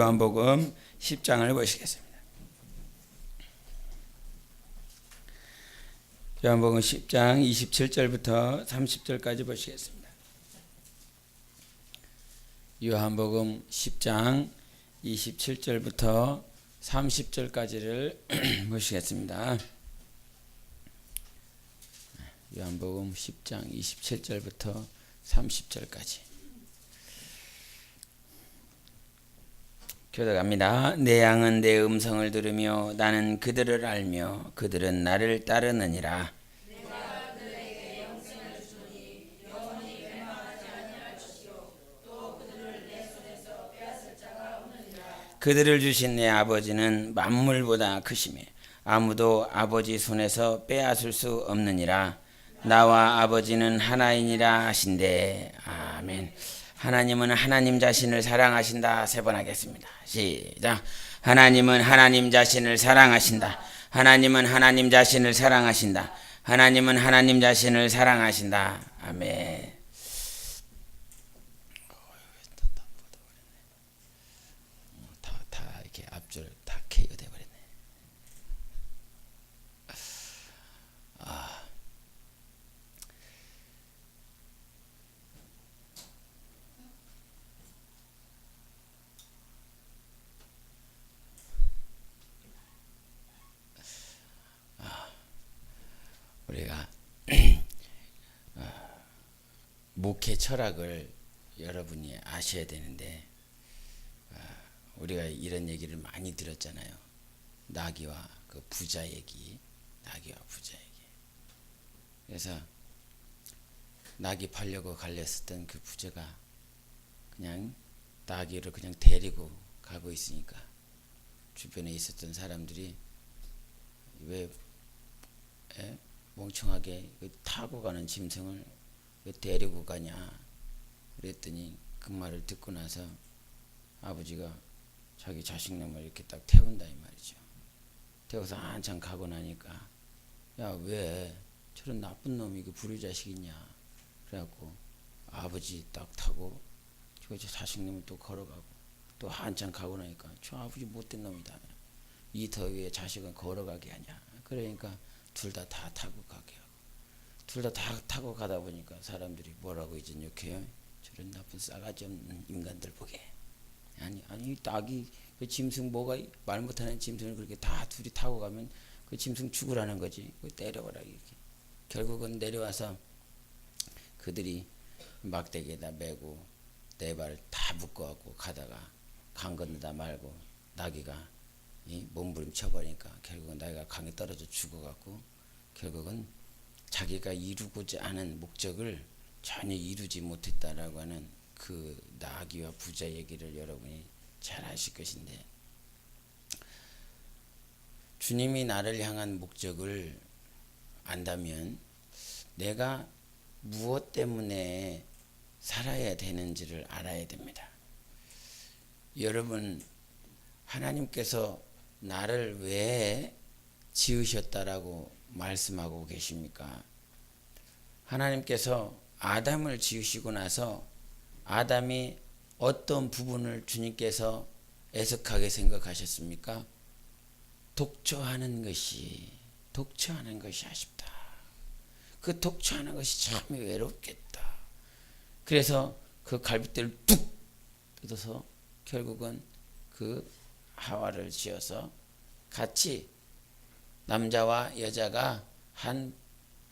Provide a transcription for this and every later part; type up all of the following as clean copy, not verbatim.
요한복음 10장을 보시겠습니다. 요한복음 10장 27절부터 30절까지 보시겠습니다. 요한복음 10장 27절부터 30절까지를 보시겠습니다. 요한복음 10장 27절부터 30절까지 교독합니다. 내 양은 내 음성을 들으며 나는 그들을 알며 그들은 나를 따르느니라. 내가 그들에게 영생을 주노니 영원히 멸망하지 아니할 것이요 또 그들을 내 손에서 빼앗을 자가 없느니라. 그들을 주신 내 아버지는 만물보다 크시며 아무도 아버지 손에서 빼앗을 수 없느니라. 나와 아버지는 하나이니라 하신대. 아멘. 하나님은 하나님 자신을 사랑하신다. 세 번 하겠습니다. 시작. 하나님은 하나님 자신을 사랑하신다. 하나님은 하나님 자신을 사랑하신다. 하나님은 하나님 자신을 사랑하신다. 아멘. 다 이렇게 앞줄 다 KO 돼버렸네. 우리가 목회 철학을 여러분이 아셔야 되는데 우리가 이런 얘기를 많이 들었잖아요. 나귀와 그 부자 얘기, 나귀와 부자 얘기. 그래서 나귀 팔려고 갈렸었던 그 부자가 그냥 나귀를 그냥 데리고 가고 있으니까 주변에 있었던 사람들이 왜 멍청하게 타고 가는 짐승을 왜 데리고 가냐 그랬더니 그 말을 듣고 나서 아버지가 자기 자식놈을 이렇게 딱 태운다 이 말이죠. 태워서 한참 가고 나니까 야 왜 저런 나쁜 놈이 그 불효자식이냐 그래갖고 아버지 딱 타고 저 자식놈을 또 걸어가고 또 한참 가고 나니까 저 아버지 못된 놈이다. 이 더위에 자식은 걸어가게 하냐. 그러니까 둘 다 타고 가게 하고 둘 다 타고 가다 보니까 사람들이 뭐라고 이제 욕해요. 저런 나쁜 싸가지 없는 인간들 보게. 아니 낙이 그 짐승 뭐가 말 못하는 짐승을 그렇게 다 둘이 타고 가면 그 짐승 죽으라는 거지. 때려버라 이렇게. 결국은 내려와서 그들이 막대기에다 메고 네 발 다 묶어갖고 가다가 강 건너다 말고 나귀가 몸부림쳐 버리니까 결국은 나귀가 강에 떨어져 죽어갖고 결국은 자기가 이루고자 하는 목적을 전혀 이루지 못했다라고 하는 그 나귀와 부자 얘기를 여러분이 잘 아실 것인데, 주님이 나를 향한 목적을 안다면 내가 무엇 때문에 살아야 되는지를 알아야 됩니다. 여러분, 하나님께서 나를 왜 지으셨다라고 말씀하고 계십니까? 하나님께서 아담을 지으시고 나서 아담이 어떤 부분을 주님께서 애석하게 생각하셨습니까? 독처하는 것이 아쉽다. 그 독처하는 것이 참 외롭겠다. 그래서 그 갈빗대를 뚝 뜯어서 결국은 그 하와를 지어서 같이 남자와 여자가 한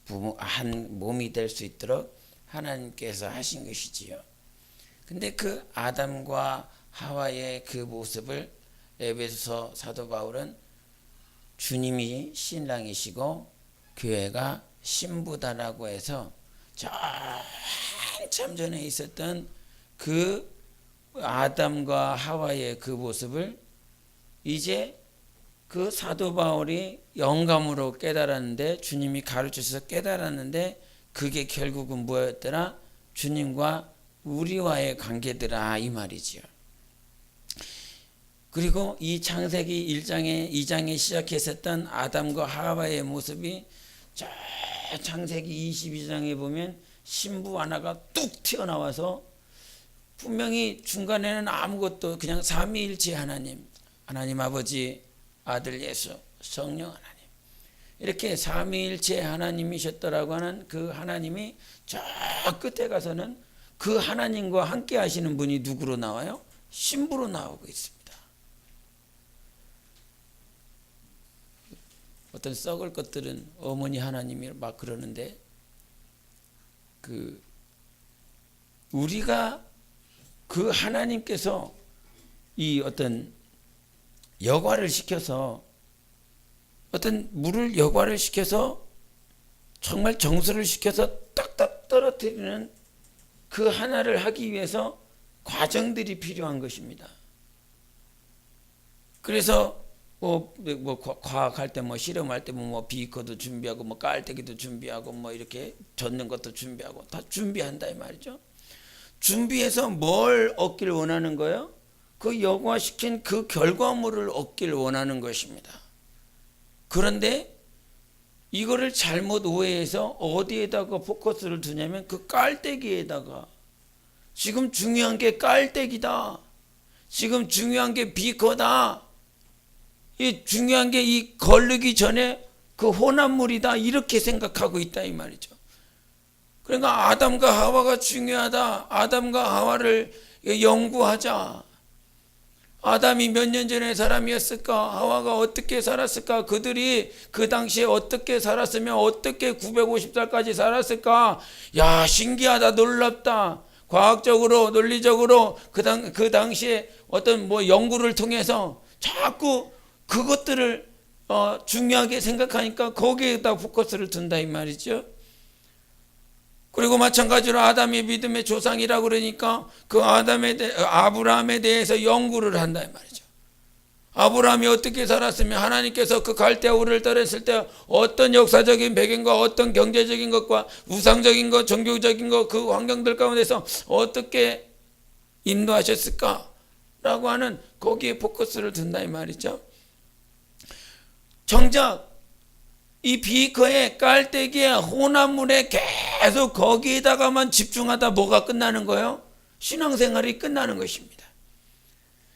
몸이 될 수 있도록 하나님께서 하신 것이지요. 근데 그 아담과 하와의 그 모습을 에베소서 사도 바울은 주님이 신랑이시고 교회가 신부다라고 해서 저 한참 전에 있었던 그 아담과 하와의 그 모습을 이제 그 사도 바울이 영감으로 깨달았는데, 주님이 가르쳐서 깨달았는데 그게 결국은 뭐였더라? 주님과 우리와의 관계더라 이 말이지요. 그리고 이 창세기 2장에 시작했었던 아담과 하와의 모습이 저 창세기 22장에 보면 신부 하나가 뚝 튀어나와서 분명히 중간에는 아무것도 그냥 삼위일체 하나님, 하나님 아버지, 아들 예수, 성령 하나님, 이렇게 삼위일체 하나님이셨더라고 하는 그 하나님이 저 끝에 가서는 그 하나님과 함께 하시는 분이 누구로 나와요? 신부로 나오고 있습니다. 어떤 썩을 것들은 어머니 하나님이 막 그러는데, 우리가 그 하나님께서 이 어떤 여과를 시켜서, 어떤 물을 여과를 시켜서 정말 정수를 시켜서 딱딱 떨어뜨리는 그 하나를 하기 위해서 과정들이 필요한 것입니다. 그래서 과학할 때 실험할 때 비커도 준비하고 깔때기도 준비하고 이렇게 젓는 것도 준비하고 다 준비한다 이 말이죠. 준비해서 뭘 얻기를 원하는 거예요? 그 여과시킨 그 결과물을 얻기를 원하는 것입니다. 그런데 이거를 잘못 오해해서 어디에다가 포커스를 두냐면 그 깔때기에다가. 지금 중요한 게 깔때기다. 지금 중요한 게 비커다. 이 중요한 게 이 걸르기 전에 그 혼합물이다. 이렇게 생각하고 있다 이 말이죠. 그러니까 아담과 하와가 중요하다. 아담과 하와를 연구하자. 아담이 몇 년 전의 사람이었을까? 하와가 어떻게 살았을까? 그들이 그 당시에 어떻게 살았으면 어떻게 950살까지 살았을까? 야, 신기하다, 놀랍다. 과학적으로, 논리적으로 그 당시에 어떤 연구를 통해서 자꾸 그것들을 중요하게 생각하니까 거기에다 포커스를 둔다 이 말이죠. 그리고 마찬가지로 아담이 믿음의 조상이라고 그러니까 그 아브라함에 대해서 연구를 한다 이 말이죠. 아브라함이 어떻게 살았으면 하나님께서 그 갈대아 우르를 떠났을 때 어떤 역사적인 배경과 어떤 경제적인 것과 우상적인 것, 종교적인 것, 그 환경들 가운데서 어떻게 인도하셨을까라고 하는 거기에 포커스를 둔다 이 말이죠. 정작 이 비커에 깔때기에 혼합물에 계속 거기에다가만 집중하다 뭐가 끝나는 거예요? 신앙생활이 끝나는 것입니다.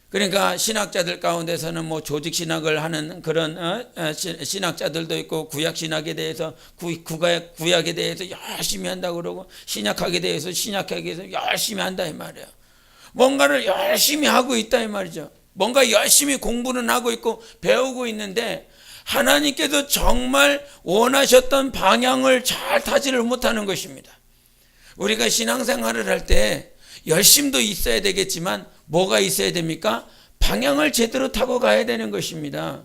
그러니까 신학자들 가운데서는 조직신학을 하는 그런 신학자들도 있고, 구약신학에 대해서 구약에 대해서 열심히 한다고 그러고, 신약학에 대해서 열심히 한다 이 말이에요. 뭔가를 열심히 하고 있다 이 말이죠. 뭔가 열심히 공부는 하고 있고 배우고 있는데 하나님께서 정말 원하셨던 방향을 잘 타지를 못하는 것입니다. 우리가 신앙생활을 할 때 열심도 있어야 되겠지만 뭐가 있어야 됩니까? 방향을 제대로 타고 가야 되는 것입니다.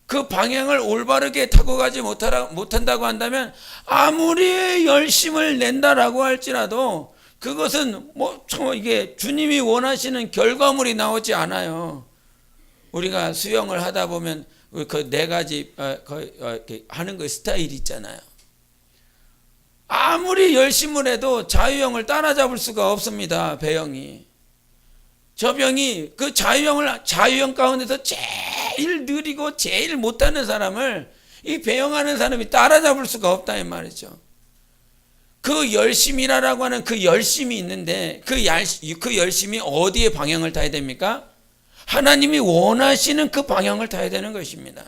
그 방향을 올바르게 타고 가지 못한다고 한다면 아무리 열심을 낸다라고 할지라도 그것은 이게 주님이 원하시는 결과물이 나오지 않아요. 우리가 수영을 하다 보면 그 4가지 하는 그 스타일이 있잖아요. 아무리 열심을 해도 자유형을 따라잡을 수가 없습니다. 배영이. 저 병이 그 자유형 가운데서 제일 느리고 제일 못하는 사람을 이 배영하는 사람이 따라잡을 수가 없다 이 말이죠. 그 열심이라고 하는 그 열심이 있는데 그 열심이 어디에 방향을 타야 됩니까? 하나님이 원하시는 그 방향을 타야 되는 것입니다.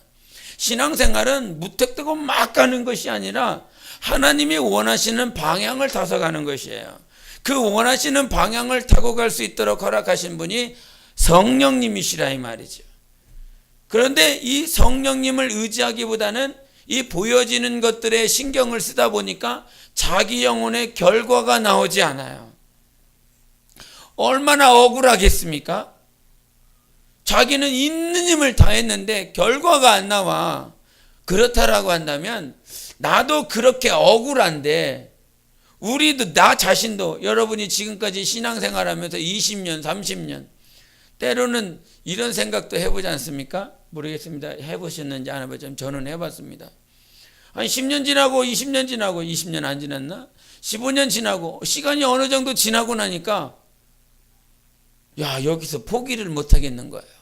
신앙생활은 무턱대고 막 가는 것이 아니라 하나님이 원하시는 방향을 타서 가는 것이에요. 그 원하시는 방향을 타고 갈 수 있도록 허락하신 분이 성령님이시라 이 말이죠. 그런데 이 성령님을 의지하기보다는 이 보여지는 것들에 신경을 쓰다 보니까 자기 영혼의 결과가 나오지 않아요. 얼마나 억울하겠습니까? 자기는 있는 힘을 다했는데 결과가 안 나와. 그렇다라고 한다면 나도 그렇게 억울한데, 우리도 나 자신도, 여러분이 지금까지 신앙생활하면서 20년 30년 때로는 이런 생각도 해보지 않습니까? 모르겠습니다. 해보셨는지 안 해보셨는지 저는 해봤습니다. 한 10년 지나고 20년 지나고 20년 안 지났나? 15년 지나고 시간이 어느 정도 지나고 나니까 여기서 포기를 못 하겠는 거예요.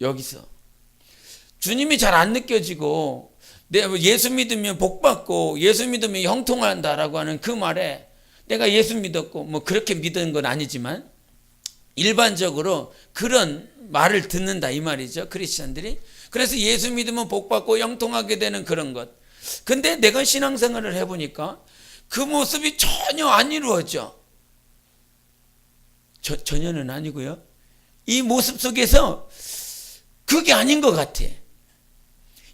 여기서 주님이 잘 안 느껴지고 예수 믿으면 복 받고 예수 믿으면 형통한다라고 하는 그 말에 내가 예수 믿었고 뭐 그렇게 믿은 건 아니지만 일반적으로 그런 말을 듣는다 이 말이죠. 크리스천들이. 그래서 예수 믿으면 복받고 영통하게 되는 그런 것. 근데 내가 신앙생활을 해보니까 그 모습이 전혀 안 이루어져. 전혀는 아니고요. 이 모습 속에서 그게 아닌 것 같아.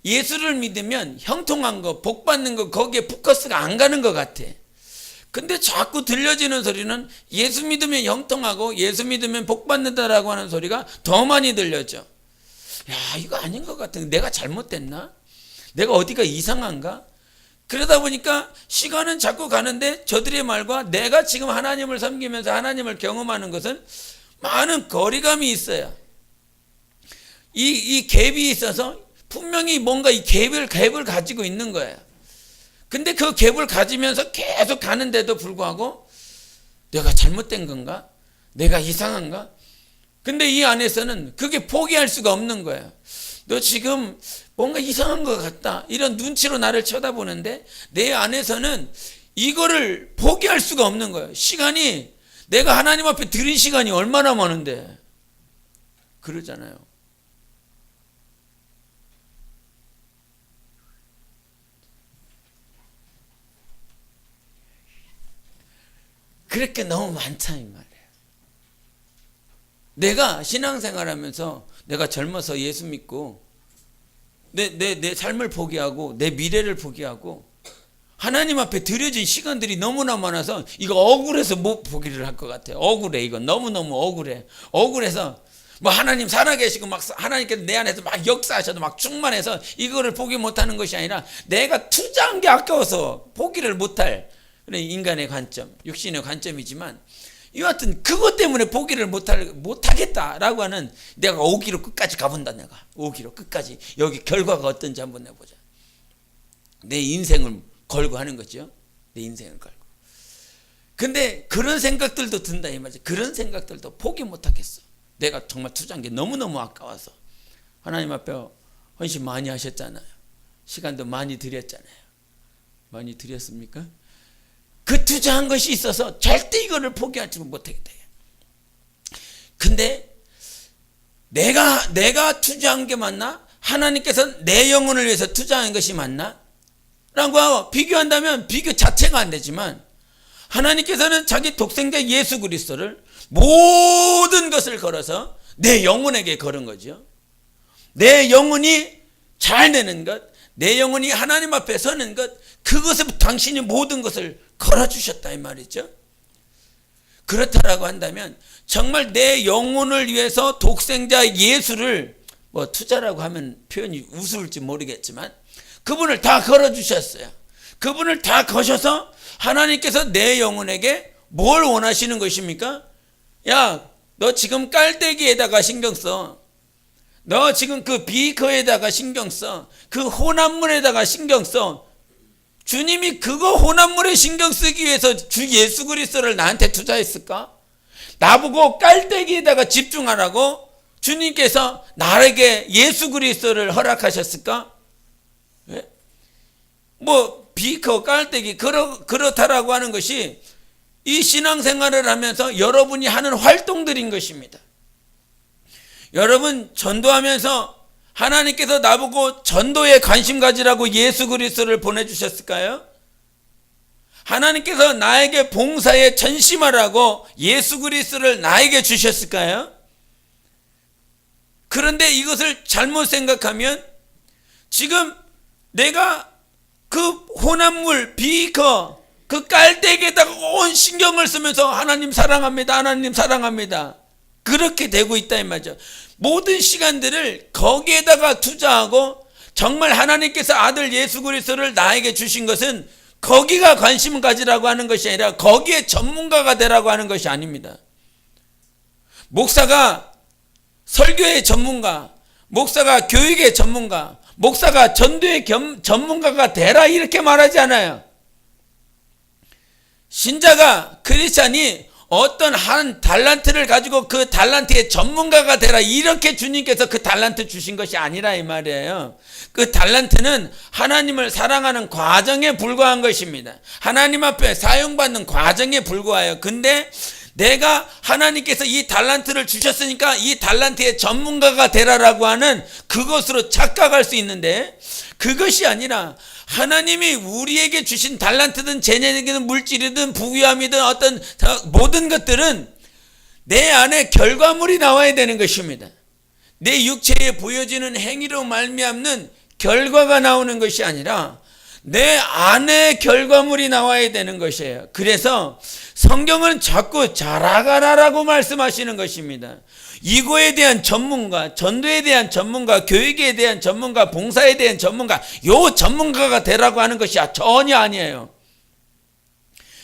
예수를 믿으면 형통한 거, 복받는 거 거기에 포커스가 안 가는 것 같아. 근데 자꾸 들려지는 소리는 예수 믿으면 형통하고 예수 믿으면 복받는다라고 하는 소리가 더 많이 들려져. 야, 이거 아닌 것 같아. 내가 잘못됐나? 내가 어디가 이상한가? 그러다 보니까 시간은 자꾸 가는데 저들의 말과 내가 지금 하나님을 섬기면서 하나님을 경험하는 것은 많은 거리감이 있어요. 이 갭이 있어서 분명히 뭔가 이 갭을 가지고 있는 거예요. 근데 그 갭을 가지면서 계속 가는데도 불구하고 내가 잘못된 건가? 내가 이상한가? 근데 이 안에서는 그게 포기할 수가 없는 거예요. 너 지금 뭔가 이상한 것 같다. 이런 눈치로 나를 쳐다보는데 내 안에서는 이거를 포기할 수가 없는 거예요. 시간이 내가 하나님 앞에 들인 시간이 얼마나 많은데 그러잖아요. 그렇게 너무 많다 이 말이에요. 내가 신앙생활하면서 내가 젊어서 예수 믿고 내 삶을 포기하고 내 미래를 포기하고 하나님 앞에 드려진 시간들이 너무나 많아서 이거 억울해서 못 포기를 할 것 같아요. 억울해. 이거 너무너무 억울해. 억울해서 뭐 하나님 살아계시고 막 하나님께서 내 안에서 막 역사하셔도 막 충만해서 이거를 포기 못하는 것이 아니라 내가 투자한 게 아까워서 포기를 못할 그래 인간의 관점, 육신의 관점이지만 여하튼 그것 때문에 포기를 못하겠다라고 하는 내가 오기로 끝까지 가본다. 내가 오기로 끝까지 여기 결과가 어떤지 한번 해보자. 내 인생을 걸고 하는 거죠. 내 인생을 걸고. 근데 그런 생각들도 든다 이 말이죠. 그런 생각들도 포기 못하겠어. 내가 정말 투자한 게 너무너무 아까워서. 하나님 앞에 헌신 많이 하셨잖아요. 시간도 많이 드렸잖아요. 많이 드렸습니까? 그 투자한 것이 있어서 절대 이거를 포기하지 못하겠다. 근데 내가 투자한 게 맞나? 하나님께서 내 영혼을 위해서 투자한 것이 맞나? 라고 비교한다면 비교 자체가 안 되지만 하나님께서는 자기 독생자 예수 그리스도를 모든 것을 걸어서 내 영혼에게 걸은 거죠. 내 영혼이 잘 되는 것, 내 영혼이 하나님 앞에 서는 것, 그것을 당신이 모든 것을 걸어주셨다 이 말이죠. 그렇다라고 한다면 정말 내 영혼을 위해서 독생자 예수를 뭐 투자라고 하면 표현이 우스울지 모르겠지만 그분을 다 걸어주셨어요. 그분을 다 거셔서 하나님께서 내 영혼에게 뭘 원하시는 것입니까? 야, 너 지금 깔때기에다가 신경 써. 너 지금 그 비커에다가 신경 써. 그 혼합물에다가 신경 써. 주님이 그거 혼합물에 신경 쓰기 위해서 주 예수 그리스도를 나한테 투자했을까? 나보고 깔때기에다가 집중하라고 주님께서 나에게 예수 그리스도를 허락하셨을까? 예? 뭐 비커 깔때기 그렇다라고 하는 것이 이 신앙생활을 하면서 여러분이 하는 활동들인 것입니다. 여러분 전도하면서 하나님께서 나보고 전도에 관심 가지라고 예수 그리스도를 보내주셨을까요? 하나님께서 나에게 봉사에 전심하라고 예수 그리스도를 나에게 주셨을까요? 그런데 이것을 잘못 생각하면 지금 내가 그 혼합물 비커 그 깔때기에다가 온 신경을 쓰면서 하나님 사랑합니다. 하나님 사랑합니다. 그렇게 되고 있다 이 말이죠. 모든 시간들을 거기에다가 투자하고 정말 하나님께서 아들 예수 그리스도를 나에게 주신 것은 거기가 관심을 가지라고 하는 것이 아니라 거기에 전문가가 되라고 하는 것이 아닙니다. 목사가 설교의 전문가, 목사가 교육의 전문가, 목사가 전도의 전문가가 되라 이렇게 말하지 않아요. 신자가 크리스찬이 어떤 한 달란트를 가지고 그 달란트의 전문가가 되라, 이렇게 주님께서 그 달란트 주신 것이 아니라 이 말이에요. 그 달란트는 하나님을 사랑하는 과정에 불과한 것입니다. 하나님 앞에 사용받는 과정에 불과해요. 근데 내가 하나님께서 이 달란트를 주셨으니까 이 달란트의 전문가가 되라라고 하는 그것으로 착각할 수 있는데, 그것이 아니라 하나님이 우리에게 주신 달란트든 재능이든 물질이든 부귀함이든 어떤 모든 것들은 내 안에 결과물이 나와야 되는 것입니다. 내 육체에 보여지는 행위로 말미암는 결과가 나오는 것이 아니라 내 안에 결과물이 나와야 되는 것이에요. 그래서 성경은 자꾸 자라가라라고 말씀하시는 것입니다. 이거에 대한 전문가, 전도에 대한 전문가, 교육에 대한 전문가, 봉사에 대한 전문가, 요 전문가가 되라고 하는 것이 전혀 아니에요.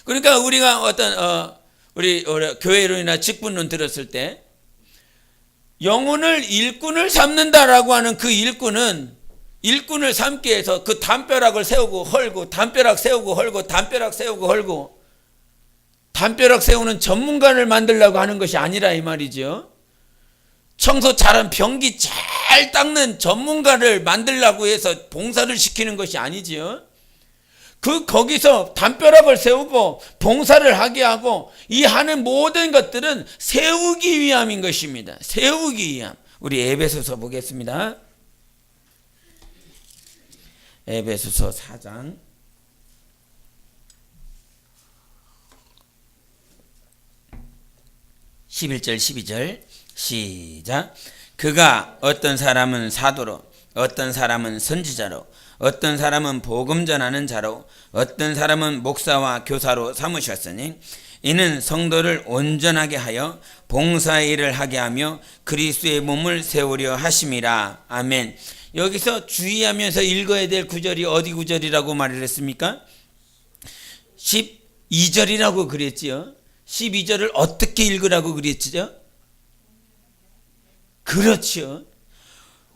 그러니까 우리가 어떤 우리 교회론이나 직분론 들었을 때 영혼을 일꾼을 삼는다라고 하는 그 일꾼을 삼기 위해서 그 담벼락을 세우고 헐고, 담벼락 세우고 헐고, 담벼락 세우고 헐고, 담벼락 세우는 전문가를 만들려고 하는 것이 아니라 이 말이죠. 청소 잘한 변기 잘 닦는 전문가를 만들려고 해서 봉사를 시키는 것이 아니지요. 거기서 담벼락을 세우고 봉사를 하게 하고 이 하는 모든 것들은 세우기 위함인 것입니다. 세우기 위함. 우리 에베소서 보겠습니다. 에베소서 4장 11절 12절 시작. 그가 어떤 사람은 사도로, 어떤 사람은 선지자로, 어떤 사람은 복음 전하는 자로, 어떤 사람은 목사와 교사로 삼으셨으니 이는 성도를 온전하게 하여 봉사의 일을 하게 하며 그리스도의 몸을 세우려 하심이라. 아멘. 여기서 주의하면서 읽어야 될 구절이 어디 구절이라고 말을 했습니까? 12절이라고 그랬지요. 12절을 어떻게 읽으라고 그랬죠? 그렇죠.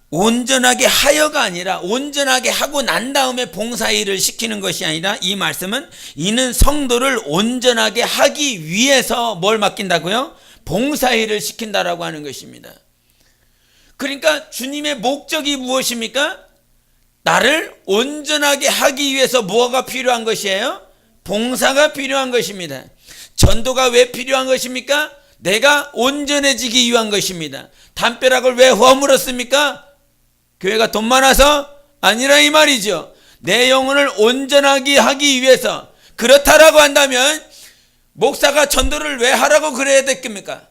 온전하게 하여가 아니라 온전하게 하고 난 다음에 봉사일을 시키는 것이 아니라 이 말씀은 이는 성도를 온전하게 하기 위해서 뭘 맡긴다고요? 봉사일을 시킨다라고 하는 것입니다. 그러니까 주님의 목적이 무엇입니까? 나를 온전하게 하기 위해서 뭐가 필요한 것이에요? 봉사가 필요한 것입니다. 전도가 왜 필요한 것입니까? 내가 온전해지기 위한 것입니다. 담벼락을 왜 허물었습니까? 교회가 돈 많아서? 아니라 이 말이죠. 내 영혼을 온전하게 하기 위해서. 그렇다라고 한다면 목사가 전도를 왜 하라고 그래야 됩니까?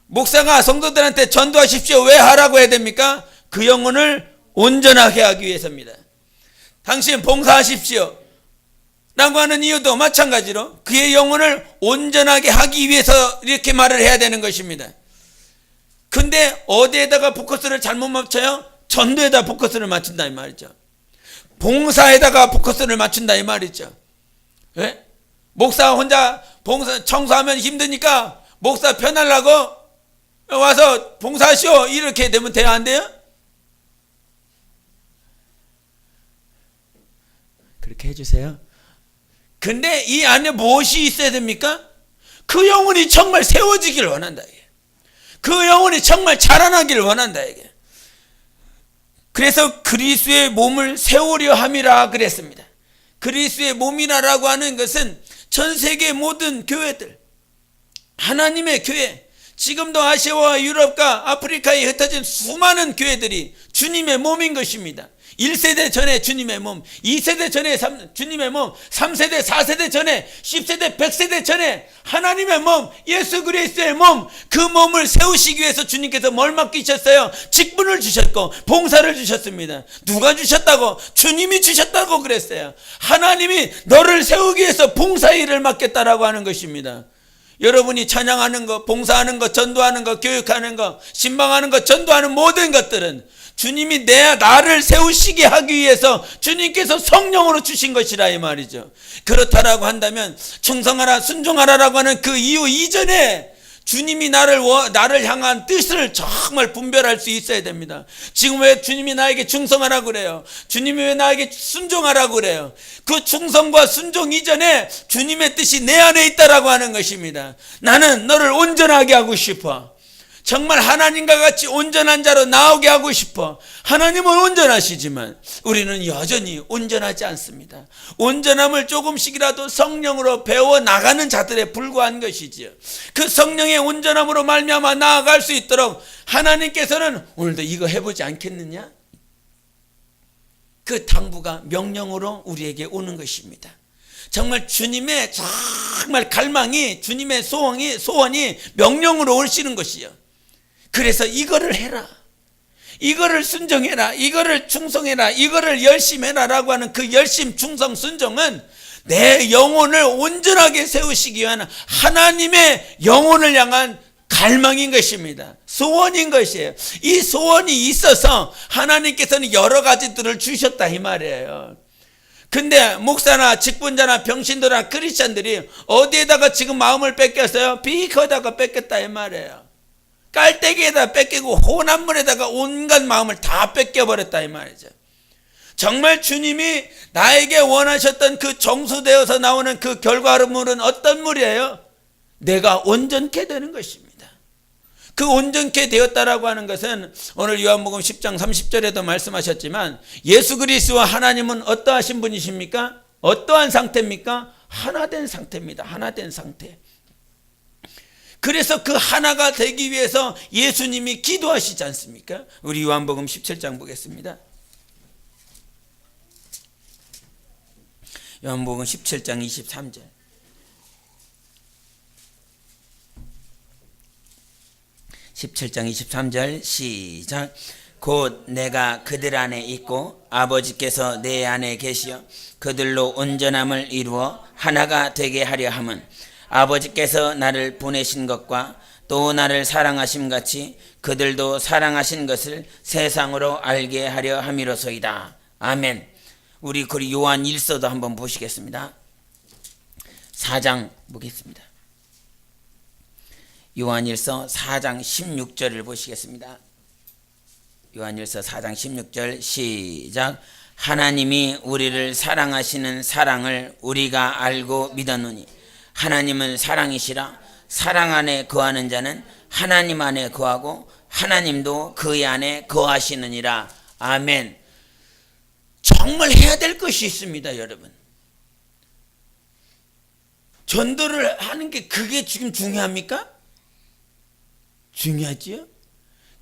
목사가 성도들한테 전도하십시오 왜 하라고 해야 됩니까? 그 영혼을 온전하게 하기 위해서입니다. 당신 봉사하십시오 라고 하는 이유도 마찬가지로 그의 영혼을 온전하게 하기 위해서 이렇게 말을 해야 되는 것입니다. 근데 어디에다가 포커스를 잘못 맞춰요? 전도에다 포커스를 맞춘다 이 말이죠. 봉사에다가 포커스를 맞춘다 이 말이죠. 예? 목사 혼자 봉사 청소하면 힘드니까 목사 편하려고 와서 봉사하시오 이렇게 되면 돼야 안 돼요? 그렇게 해주세요. 근데 이 안에 무엇이 있어야 됩니까? 그 영혼이 정말 세워지기를 원한다. 그 영혼이 정말 자라나기를 원한다. 그래서 그리스도의 몸을 세우려 함이라 그랬습니다. 그리스도의 몸이라고 하는 것은 전 세계 모든 교회들, 하나님의 교회, 지금도 아시아와 유럽과 아프리카에 흩어진 수많은 교회들이 주님의 몸인 것입니다. 1세대 전에 주님의 몸, 2세대 전에 주님의 몸, 3세대, 4세대 전에, 10세대, 100세대 전에 하나님의 몸, 예수 그리스도의 몸, 그 몸을 세우시기 위해서 주님께서 뭘 맡기셨어요? 직분을 주셨고 봉사를 주셨습니다. 누가 주셨다고? 주님이 주셨다고 그랬어요. 하나님이 너를 세우기 위해서 봉사일을 맡겠다라고 하는 것입니다. 여러분이 찬양하는 것, 봉사하는 것, 전도하는 것, 교육하는 것, 신방하는 것, 전도하는 모든 것들은 주님이 나를 세우시게 하기 위해서 주님께서 성령으로 주신 것이라 이 말이죠. 그렇다라고 한다면 충성하라 순종하라라고 하는 그 이유 이전에 주님이 나를 향한 뜻을 정말 분별할 수 있어야 됩니다. 지금 왜 주님이 나에게 충성하라고 그래요? 주님이 왜 나에게 순종하라고 그래요? 그 충성과 순종 이전에 주님의 뜻이 내 안에 있다라고 하는 것입니다. 나는 너를 온전하게 하고 싶어. 정말 하나님과 같이 온전한 자로 나오게 하고 싶어. 하나님은 온전하시지만 우리는 여전히 온전하지 않습니다. 온전함을 조금씩이라도 성령으로 배워나가는 자들에 불과한 것이지요. 그 성령의 온전함으로 말미암아 나아갈 수 있도록 하나님께서는 오늘도 이거 해보지 않겠느냐? 그 당부가 명령으로 우리에게 오는 것입니다. 정말 주님의 정말 갈망이, 주님의 소원이 명령으로 오시는 것이요. 그래서 이거를 해라, 이거를 순종해라, 이거를 충성해라, 이거를 열심히 해라라고 하는 그 열심, 충성, 순종은 내 영혼을 온전하게 세우시기 위한 하나님의 영혼을 향한 갈망인 것입니다. 소원인 것이에요. 이 소원이 있어서 하나님께서는 여러 가지들을 주셨다 이 말이에요. 근데 목사나 직분자나 병신들이나 크리스찬들이 어디에다가 지금 마음을 뺏겼어요? 비커다가 뺏겼다 이 말이에요. 깔때기에다 뺏기고 혼합물에다가 온갖 마음을 다 뺏겨버렸다 이 말이죠. 정말 주님이 나에게 원하셨던 그 정수되어서 나오는 그 결과물은 어떤 물이에요? 내가 온전케 되는 것입니다. 그 온전케 되었다라고 하는 것은 오늘 요한복음 10장 30절에도 말씀하셨지만 예수 그리스도와 하나님은 어떠하신 분이십니까? 어떠한 상태입니까? 하나된 상태입니다. 하나된 상태. 그래서 그 하나가 되기 위해서 예수님이 기도하시지 않습니까? 우리 요한복음 17장 보겠습니다. 요한복음 17장 23절. 시작. 곧 내가 그들 안에 있고 아버지께서 내 안에 계시어 그들로 온전함을 이루어 하나가 되게 하려 함은 아버지께서 나를 보내신 것과 또 나를 사랑하심 같이 그들도 사랑하신 것을 세상으로 알게 하려 함이로소이다. 아멘. 우리 요한 1서도 한번 보시겠습니다. 4장 보겠습니다. 요한 1서 4장 16절을 보시겠습니다. 요한 1서 4장 16절 시작. 하나님이 우리를 사랑하시는 사랑을 우리가 알고 믿었노니 하나님은 사랑이시라. 사랑 안에 거하는 자는 하나님 안에 거하고 하나님도 그의 안에 거하시느니라. 아멘. 정말 해야 될 것이 있습니다, 여러분. 전도를 하는 게 그게 지금 중요합니까? 중요하지요.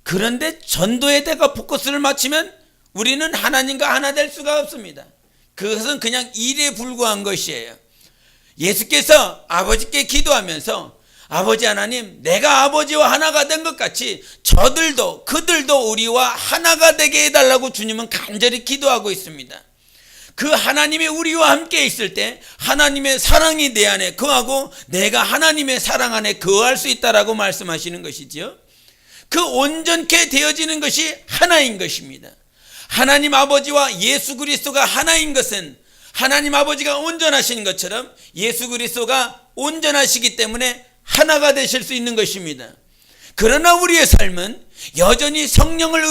그런데 전도에다가 포커스를 맞추면 우리는 하나님과 하나 될 수가 없습니다. 그것은 그냥 일에 불과한 것이에요. 예수께서 아버지께 기도하면서 아버지 하나님, 내가 아버지와 하나가 된 것 같이 저들도 그들도 우리와 하나가 되게 해달라고 주님은 간절히 기도하고 있습니다. 그 하나님이 우리와 함께 있을 때 하나님의 사랑이 내 안에 거하고 내가 하나님의 사랑 안에 거할 수 있다라고 말씀하시는 것이죠. 그 온전케 되어지는 것이 하나인 것입니다. 하나님 아버지와 예수 그리스도가 하나인 것은 하나님 아버지가 온전하신 것처럼 예수 그리스도가 온전하시기 때문에 하나가 되실 수 있는 것입니다. 그러나 우리의 삶은 여전히 성령을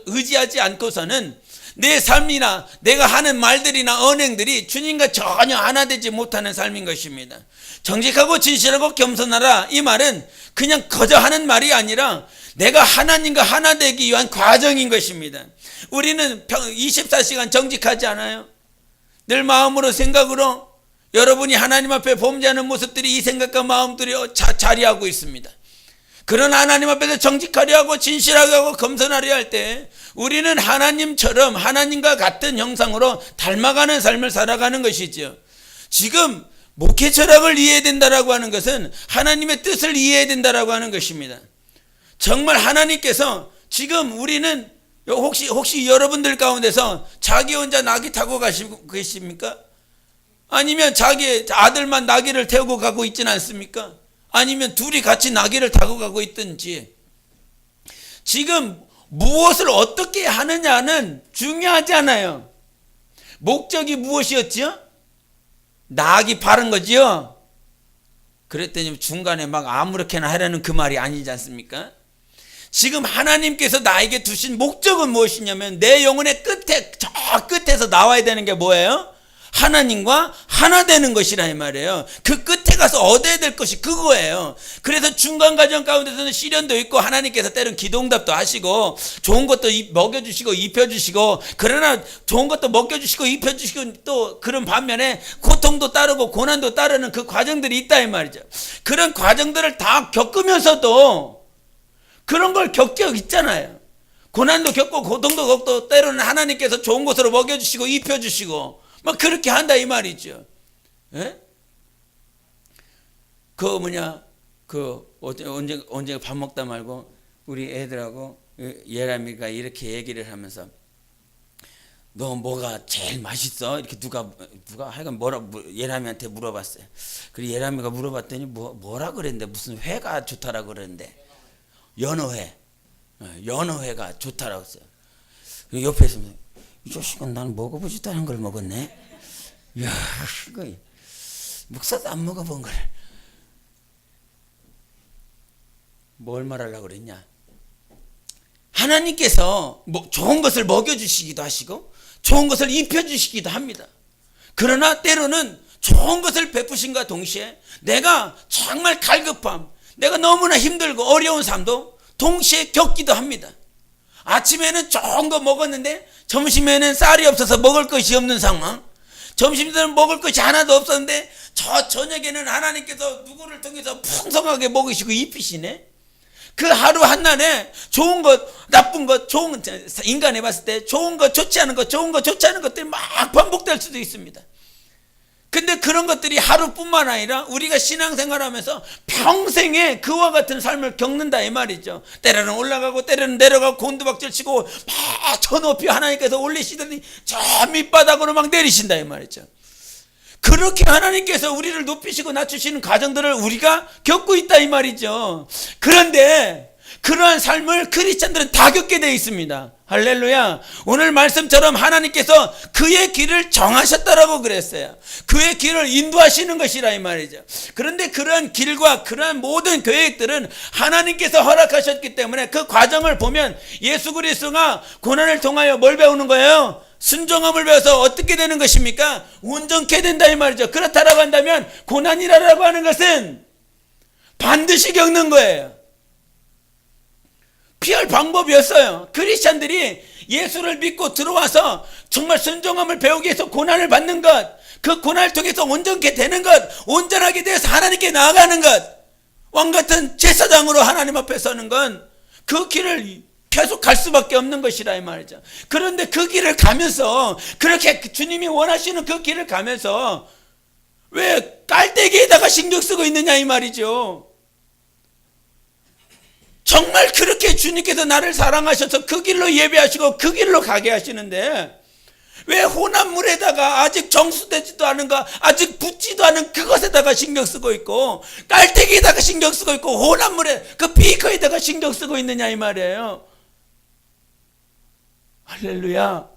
의지하지 않고서는 내 삶이나 내가 하는 말들이나 언행들이 주님과 전혀 하나 되지 못하는 삶인 것입니다. 정직하고 진실하고 겸손하라, 이 말은 그냥 거저 하는 말이 아니라 내가 하나님과 하나 되기 위한 과정인 것입니다. 우리는 24시간 정직하지 않아요? 늘 마음으로 생각으로 여러분이 하나님 앞에 범죄하는 모습들이 이 생각과 마음들이 자리하고 있습니다. 그런 하나님 앞에서 정직하려 하고 진실하게 하고 겸손하려 할 때 우리는 하나님처럼 하나님과 같은 형상으로 닮아가는 삶을 살아가는 것이죠. 지금 목회 철학을 이해해야 된다라고 하는 것은 하나님의 뜻을 이해해야 된다라고 하는 것입니다. 정말 하나님께서 지금 우리는 혹시 여러분들 가운데서 자기 혼자 나귀 타고 가시고 계십니까? 아니면 자기 아들만 나귀를 태우고 가고 있지는 않습니까? 아니면 둘이 같이 나귀를 타고 가고 있든지, 지금 무엇을 어떻게 하느냐는 중요하지 않아요. 목적이 무엇이었죠? 나귀 파는 거지요. 그랬더니 중간에 막 아무렇게나 하라는 그 말이 아니지 않습니까? 지금 하나님께서 나에게 두신 목적은 무엇이냐면 내 영혼의 끝에, 저 끝에서 나와야 되는 게 뭐예요? 하나님과 하나 되는 것이라 이 말이에요. 그 끝에 가서 얻어야 될 것이 그거예요. 그래서 중간 과정 가운데서는 시련도 있고 하나님께서 때론 기도응답도 하시고 좋은 것도 먹여주시고 입혀주시고, 그러나 좋은 것도 먹여주시고 입혀주시고 또 그런 반면에 고통도 따르고 고난도 따르는 그 과정들이 있다 이 말이죠. 그런 과정들을 다 겪으면서도 그런 걸 겪고 있잖아요. 고난도 겪고 고통도 겪고 때로는 하나님께서 좋은 것으로 먹여주시고 입혀주시고 막 그렇게 한다 이 말이죠. 예? 언제 밥 먹다 말고 우리 애들하고 예람이가 이렇게 얘기를 하면서 너 뭐가 제일 맛있어? 이렇게 누가 하여간 예람이한테 물어봤어요. 그리고 예람이가 물어봤더니 뭐라 그랬는데 무슨 회가 좋다라고 그랬는데 연어회가 좋다라고 했어요. 옆에서 이 자식은 나는 먹어보지도 않은 걸 먹었네. 이야, 이거 목사도 안 먹어본 걸. 뭘 말하려고 그랬냐? 하나님께서 좋은 것을 먹여주시기도 하시고 좋은 것을 입혀주시기도 합니다. 그러나 때로는 좋은 것을 베푸신과 동시에 내가 정말 갈급함, 내가 너무나 힘들고 어려운 삶도 동시에 겪기도 합니다. 아침에는 좋은 거 먹었는데 점심에는 쌀이 없어서 먹을 것이 없는 상황, 점심에는 먹을 것이 하나도 없었는데 저 저녁에는 하나님께서 누구를 통해서 풍성하게 먹이시고 입히시네. 그 하루 한날에 좋은 것 나쁜 것, 인간에 봤을 때 좋은 것 좋지 않은 것, 좋은 것 좋지 않은 것들이 막 반복될 수도 있습니다. 근데 그런 것들이 하루뿐만 아니라 우리가 신앙생활하면서 평생에 그와 같은 삶을 겪는다 이 말이죠. 때로는 올라가고 때로는 내려가고 곤두박질 치고 막 저 높이 하나님께서 올리시더니 저 밑바닥으로 막 내리신다 이 말이죠. 그렇게 하나님께서 우리를 높이시고 낮추시는 과정들을 우리가 겪고 있다 이 말이죠. 그런데 그러한 삶을 크리스찬들은 다 겪게 되어 있습니다. 할렐루야. 오늘 말씀처럼 하나님께서 그의 길을 정하셨다라고 그랬어요. 그의 길을 인도하시는 것이라 이 말이죠. 그런데 그러한 길과 그러한 모든 계획들은 하나님께서 허락하셨기 때문에 그 과정을 보면 예수 그리스도가 고난을 통하여 뭘 배우는 거예요? 순종함을 배워서 어떻게 되는 것입니까? 온전케 된다 이 말이죠. 그렇다라고 한다면 고난이라고 하는 것은 반드시 겪는 거예요. 피할 방법이 없어요. 크리스찬들이 예수를 믿고 들어와서 정말 순종함을 배우기 위해서 고난을 받는 것, 그 고난을 통해서 온전케 되는 것, 온전하게 돼서 하나님께 나아가는 것, 왕같은 제사장으로 하나님 앞에 서는 건 그 길을 계속 갈 수밖에 없는 것이라 이 말이죠. 그런데 그 길을 가면서, 그렇게 주님이 원하시는 그 길을 가면서 왜 깔때기에다가 신경 쓰고 있느냐 이 말이죠. 정말 그렇게 주님께서 나를 사랑하셔서 그 길로 예배하시고 그 길로 가게 하시는데 왜 혼합물에다가 아직 정수되지도 않은 거, 아직 붙지도 않은 그것에다가 신경 쓰고 있고 깔때기에다가 신경 쓰고 있고 혼합물에 그 비커에다가 신경 쓰고 있느냐 이 말이에요. 할렐루야.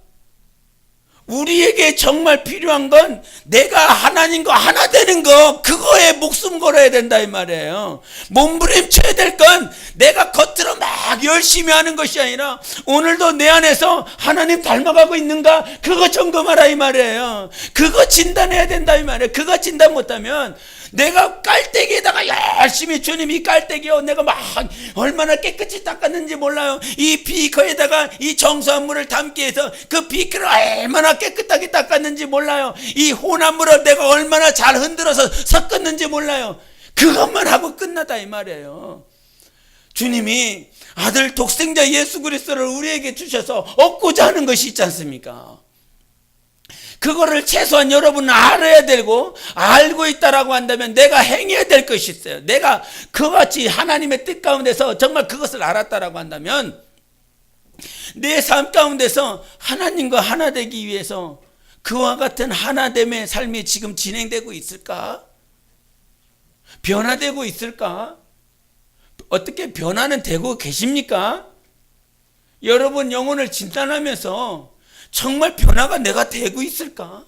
우리에게 정말 필요한 건 내가 하나님과 하나 되는 거, 그거에 목숨 걸어야 된다 이 말이에요. 몸부림쳐야 될 건 내가 겉으로 막 열심히 하는 것이 아니라 오늘도 내 안에서 하나님 닮아가고 있는가, 그거 점검하라 이 말이에요. 그거 진단해야 된다 이 말이에요. 그거 진단 못하면 내가 깔때기에다가 열심히, 주님이 깔때기요, 내가 막 얼마나 깨끗이 닦았는지 몰라요. 이 비커에다가 이 정수한 물을 담기 위해서 그 비커를 얼마나 깨끗하게 닦았는지 몰라요. 이 혼한 물을 내가 얼마나 잘 흔들어서 섞었는지 몰라요. 그것만 하고 끝나다 이 말이에요. 주님이 아들 독생자 예수 그리스도를 우리에게 주셔서 얻고자 하는 것이 있지 않습니까? 그거를 최소한 여러분은 알아야 되고, 알고 있다라고 한다면 내가 행해야 될 것이 있어요. 내가 그같이 하나님의 뜻 가운데서 정말 그것을 알았다라고 한다면 내 삶 가운데서 하나님과 하나 되기 위해서 그와 같은 하나됨의 삶이 지금 진행되고 있을까? 변화되고 있을까? 어떻게 변화는 되고 계십니까? 여러분 영혼을 진단하면서 정말 변화가 내가 되고 있을까?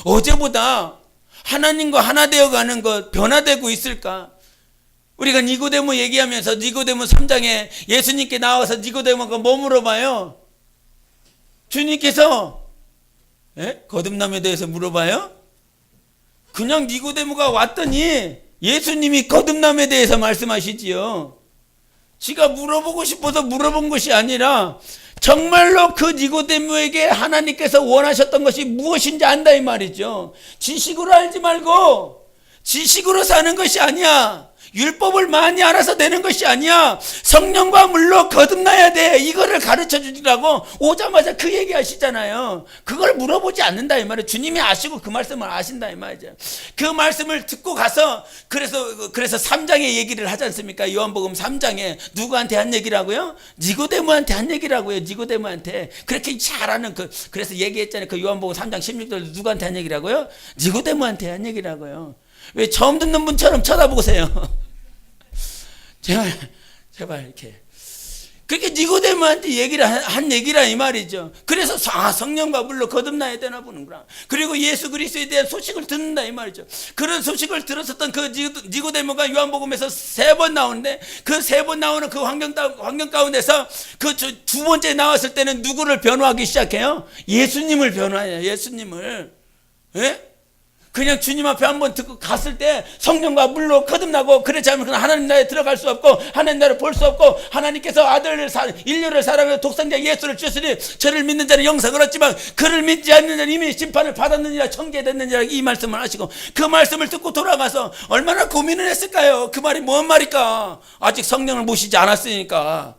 어제보다 하나님과 하나 되어가는 것, 변화되고 있을까? 우리가 니고데모 얘기하면서 니고데모 3장에 예수님께 나와서 니고데모가 뭐 물어봐요? 주님께서 거듭남에 대해서 물어봐요? 그냥 니고데모가 왔더니 예수님이 거듭남에 대해서 말씀하시지요. 지가 물어보고 싶어서 물어본 것이 아니라 정말로 그 니고데모에게 하나님께서 원하셨던 것이 무엇인지 안다 이 말이죠. 지식으로 알지 말고, 지식으로 사는 것이 아니야. 율법을 많이 알아서 되는 것이 아니야. 성령과 물로 거듭나야 돼. 이거를 가르쳐 주시라고 오자마자 그 얘기 하시잖아요. 그걸 물어보지 않는다 이 말이에요. 주님이 아시고 그 말씀을 아신다 이 말이죠. 그 말씀을 듣고 가서 그래서 3장에 얘기를 하지 않습니까? 요한복음 3장에 누구한테 한 얘기라고요? 니고데모한테 한 얘기라고요. 니고데모한테. 그렇게 잘하는 그래서 얘기했잖아요. 그 요한복음 3장 16절 누구한테 한 얘기라고요? 니고데모한테 한 얘기라고요. 왜 처음 듣는 분처럼 쳐다보세요. 제발 이렇게. 그렇게 니고데모한테 얘기를 한 얘기라 이 말이죠. 그래서 성령과 물로 거듭나야 되나 보는구나. 그리고 예수 그리스도에 대한 소식을 듣는다 이 말이죠. 그런 소식을 들었었던 그 니고데모가 요한복음에서 3번 나오는데 그 3번 나오는 그 환경 가운데서 그 두 번째 나왔을 때는 누구를 변호하기 시작해요? 예수님을 변호해요. 예수님을. 예? 그냥 주님 앞에 한번 듣고 갔을 때 성령과 물로 거듭나고, 그렇지 않으면 하나님 나라에 들어갈 수 없고 하나님 나라를 볼 수 없고, 하나님께서 인류를 사랑하여 독생자 예수를 주시니 저를 믿는 자는 영생을 얻지만 그를 믿지 않는 자는 이미 심판을 받았느니라, 천계됐느니라, 이 말씀을 하시고, 그 말씀을 듣고 돌아가서 얼마나 고민을 했을까요? 그 말이 뭔 말일까? 아직 성령을 모시지 않았으니까.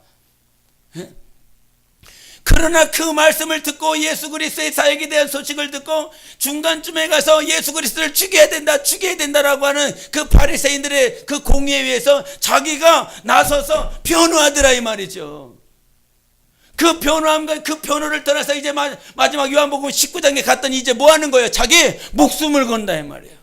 그러나 그 말씀을 듣고 예수 그리스도의 사역에 대한 소식을 듣고 중간쯤에 가서 예수 그리스도를 죽여야 된다라고 하는 그 바리새인들의 그 공의에 의해서 자기가 나서서 변호하더라 이 말이죠. 그 변호함과 그 변호를 떠나서 이제 마지막 요한복음 19장에 갔더니 이제 뭐 하는 거예요? 자기 목숨을 건다 이 말이에요.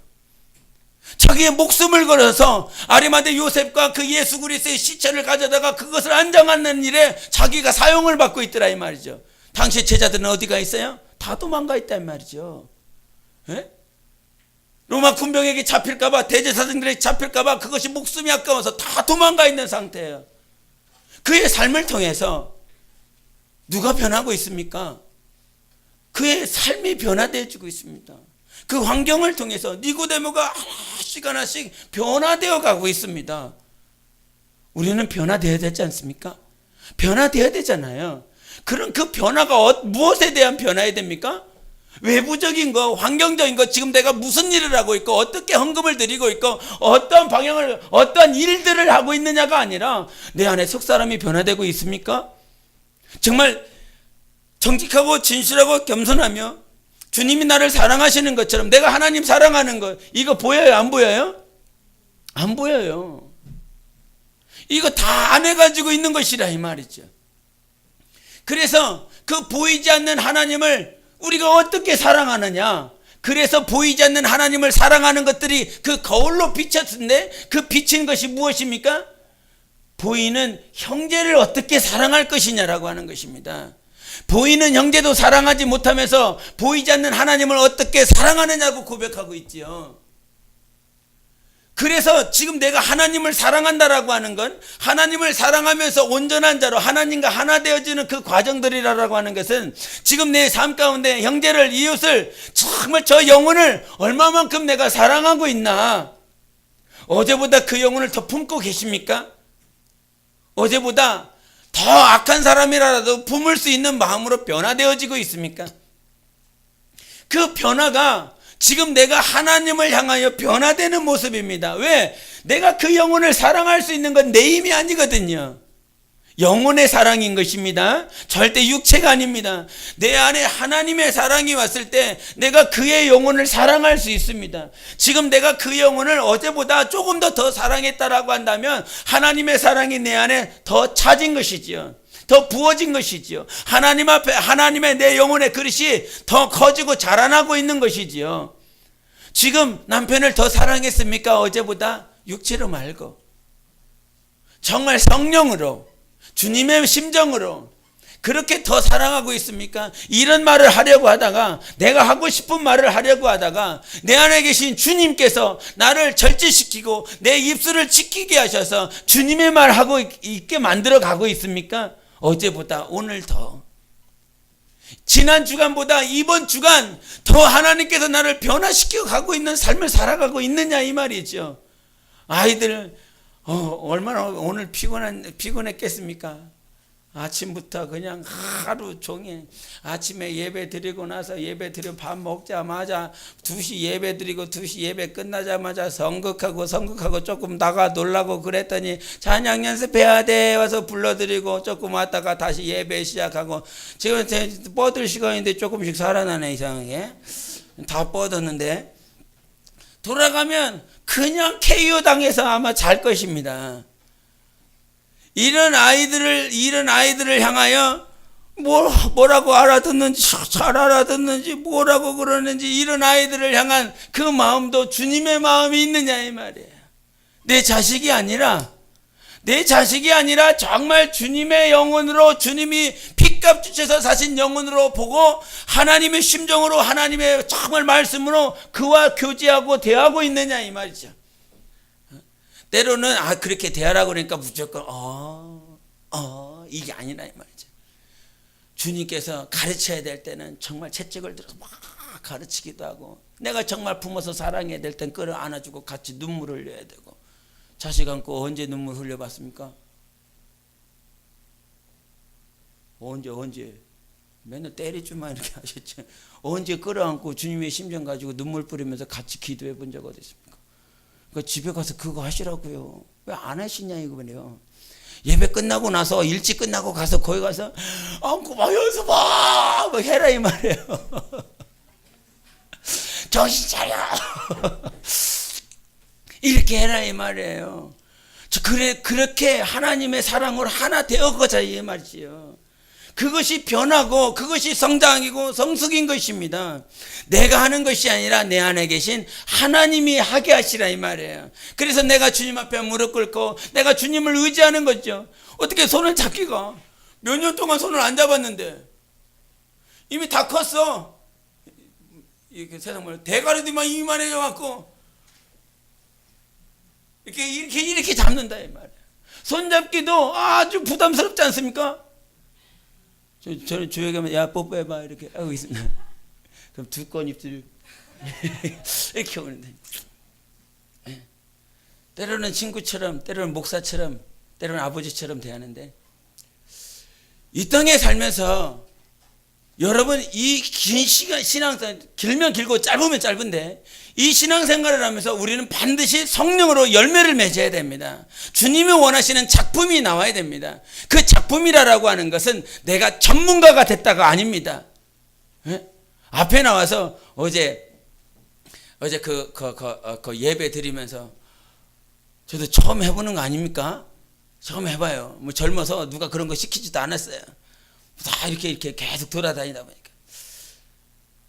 자기의 목숨을 걸어서 아리마대 요셉과 그 예수 그리스도의 시체를 가져다가 그것을 안장하는 일에 자기가 사용을 받고 있더라 이 말이죠. 당시 제자들은 어디가 있어요? 다 도망가 있다 이 말이죠. 에? 로마 군병에게 잡힐까봐, 대제사장들에게 잡힐까봐 그것이 목숨이 아까워서 다 도망가 있는 상태예요. 그의 삶을 통해서 누가 변하고 있습니까? 그의 삶이 변화되어지고 있습니다. 그 환경을 통해서 니고데모가 하나씩 변화되어 가고 있습니다. 우리는 변화되어야 되지 않습니까? 변화되어야 되잖아요. 그럼 그 변화가 무엇에 대한 변화해야 됩니까? 외부적인 거, 환경적인 거, 지금 내가 무슨 일을 하고 있고 어떻게 헌금을 드리고 있고 어떤 방향을, 어떤 일들을 하고 있느냐가 아니라 내 안에 속 사람이 변화되고 있습니까? 정말 정직하고 진실하고 겸손하며 주님이 나를 사랑하시는 것처럼 내가 하나님 사랑하는 것, 이거 보여요? 안 보여요? 안 보여요. 이거 다 안 해가지고 있는 것이라 이 말이죠. 그래서 그 보이지 않는 하나님을 우리가 어떻게 사랑하느냐, 그래서 보이지 않는 하나님을 사랑하는 것들이 그 거울로 비쳤는데 그 비친 것이 무엇입니까? 보이는 형제를 어떻게 사랑할 것이냐라고 하는 것입니다. 보이는 형제도 사랑하지 못하면서 보이지 않는 하나님을 어떻게 사랑하느냐고 고백하고 있지요. 그래서 지금 내가 하나님을 사랑한다라고 하는 건 하나님을 사랑하면서 온전한 자로 하나님과 하나 되어지는 그 과정들이라고 하는 것은 지금 내 삶 가운데 형제를, 이웃을, 정말 저 영혼을 얼마만큼 내가 사랑하고 있나, 어제보다 그 영혼을 더 품고 계십니까? 어제보다 더 악한 사람이라도 품을 수 있는 마음으로 변화되어지고 있습니까? 그 변화가 지금 내가 하나님을 향하여 변화되는 모습입니다. 왜? 내가 그 영혼을 사랑할 수 있는 건 내 힘이 아니거든요. 영혼의 사랑인 것입니다. 절대 육체가 아닙니다. 내 안에 하나님의 사랑이 왔을 때 내가 그의 영혼을 사랑할 수 있습니다. 지금 내가 그 영혼을 어제보다 조금 더 사랑했다라고 한다면 하나님의 사랑이 내 안에 더 차진 것이지요. 더 부어진 것이지요. 하나님 앞에 하나님의 내 영혼의 그릇이 더 커지고 자라나고 있는 것이지요. 지금 남편을 더 사랑했습니까? 어제보다? 육체로 말고 정말 성령으로, 주님의 심정으로, 그렇게 더 사랑하고 있습니까? 이런 말을 하려고 하다가, 내가 하고 싶은 말을 하려고 하다가 내 안에 계신 주님께서 나를 절제시키고 내 입술을 지키게 하셔서 주님의 말 하고 있게 만들어 가고 있습니까? 어제보다 오늘 더, 지난 주간보다 이번 주간 더 하나님께서 나를 변화시켜 가고 있는 삶을 살아가고 있느냐 이 말이죠. 아이들 얼마나 오늘 피곤했겠습니까? 아침부터 그냥 하루 종일, 아침에 예배 드리고 나서 예배 드리고 밥 먹자마자 2시 예배 드리고 2시 예배 끝나자마자 성극하고 조금 나가 놀라고 그랬더니 찬양 연습해야 돼 와서 불러드리고 조금 왔다가 다시 예배 시작하고, 지금 뻗을 시간인데 조금씩 살아나네. 이상하게 다 뻗었는데 돌아가면 그냥 KO 당해서 아마 잘 것입니다. 이런 아이들을 향하여 뭐라고 알아듣는지, 잘 알아듣는지, 뭐라고 그러는지, 이런 아이들을 향한 그 마음도 주님의 마음이 있느냐 이 말이에요. 내 자식이 아니라 정말 주님의 영혼으로, 주님이 핏값 주셔서 사신 영혼으로 보고 하나님의 심정으로, 하나님의 정말 말씀으로 그와 교제하고 대하고 있느냐 이 말이죠. 때로는 그렇게 대하라고 그러니까 무조건 이게 아니라 이 말이죠. 주님께서 가르쳐야 될 때는 정말 채찍을 들어서 막 가르치기도 하고, 내가 정말 품어서 사랑해야 될 땐 끌어 안아주고 같이 눈물을 흘려야 되고. 자식 안고 언제 눈물 흘려봤습니까? 언제 맨날 때리지만 이렇게 하셨죠. 언제 끌어안고 주님의 심정 가지고 눈물 뿌리면서 같이 기도해 본 적 어디 있습니까? 집에 가서 그거 하시라고요. 왜 안 하시냐 이거네요. 예배 끝나고 나서, 일찍 끝나고 가서 거기 가서 안고 막 연습 막 해라 이 말이에요. 정신 차려. 이렇게 해라 이 말이에요. 그렇게 하나님의 사랑으로 하나 되어가자 이 말이지요. 그것이 변하고 그것이 성장이고 성숙인 것입니다. 내가 하는 것이 아니라 내 안에 계신 하나님이 하게 하시라 이 말이에요. 그래서 내가 주님 앞에 무릎 꿇고 내가 주님을 의지하는 거죠. 어떻게 손을 잡기가, 몇 년 동안 손을 안 잡았는데 이미 다 컸어. 이렇게 세상 말로 대가리도 이만해져 갖고 이렇게 잡는다 이 말이에요. 손 잡기도 아주 부담스럽지 않습니까? 저는 주역에 하면 야 뽀뽀해봐 이렇게 하고 있습니다. 그럼 두꺼운 입술 이렇게 오는데, 때로는 친구처럼, 때로는 목사처럼, 때로는 아버지처럼 대하는데, 이 땅에 살면서 여러분 이 긴 시간, 신앙생활 길면 길고 짧으면 짧은데 이 신앙생활을 하면서 우리는 반드시 성령으로 열매를 맺어야 됩니다. 주님이 원하시는 작품이 나와야 됩니다. 그 작품이라고 하는 것은 내가 전문가가 됐다가 아닙니다. 네? 앞에 나와서 어제 그 예배 드리면서 저도 처음 해보는 거 아닙니까? 처음 해봐요. 뭐 젊어서 누가 그런 거 시키지도 않았어요. 다 이렇게 계속 돌아다니다 보니까.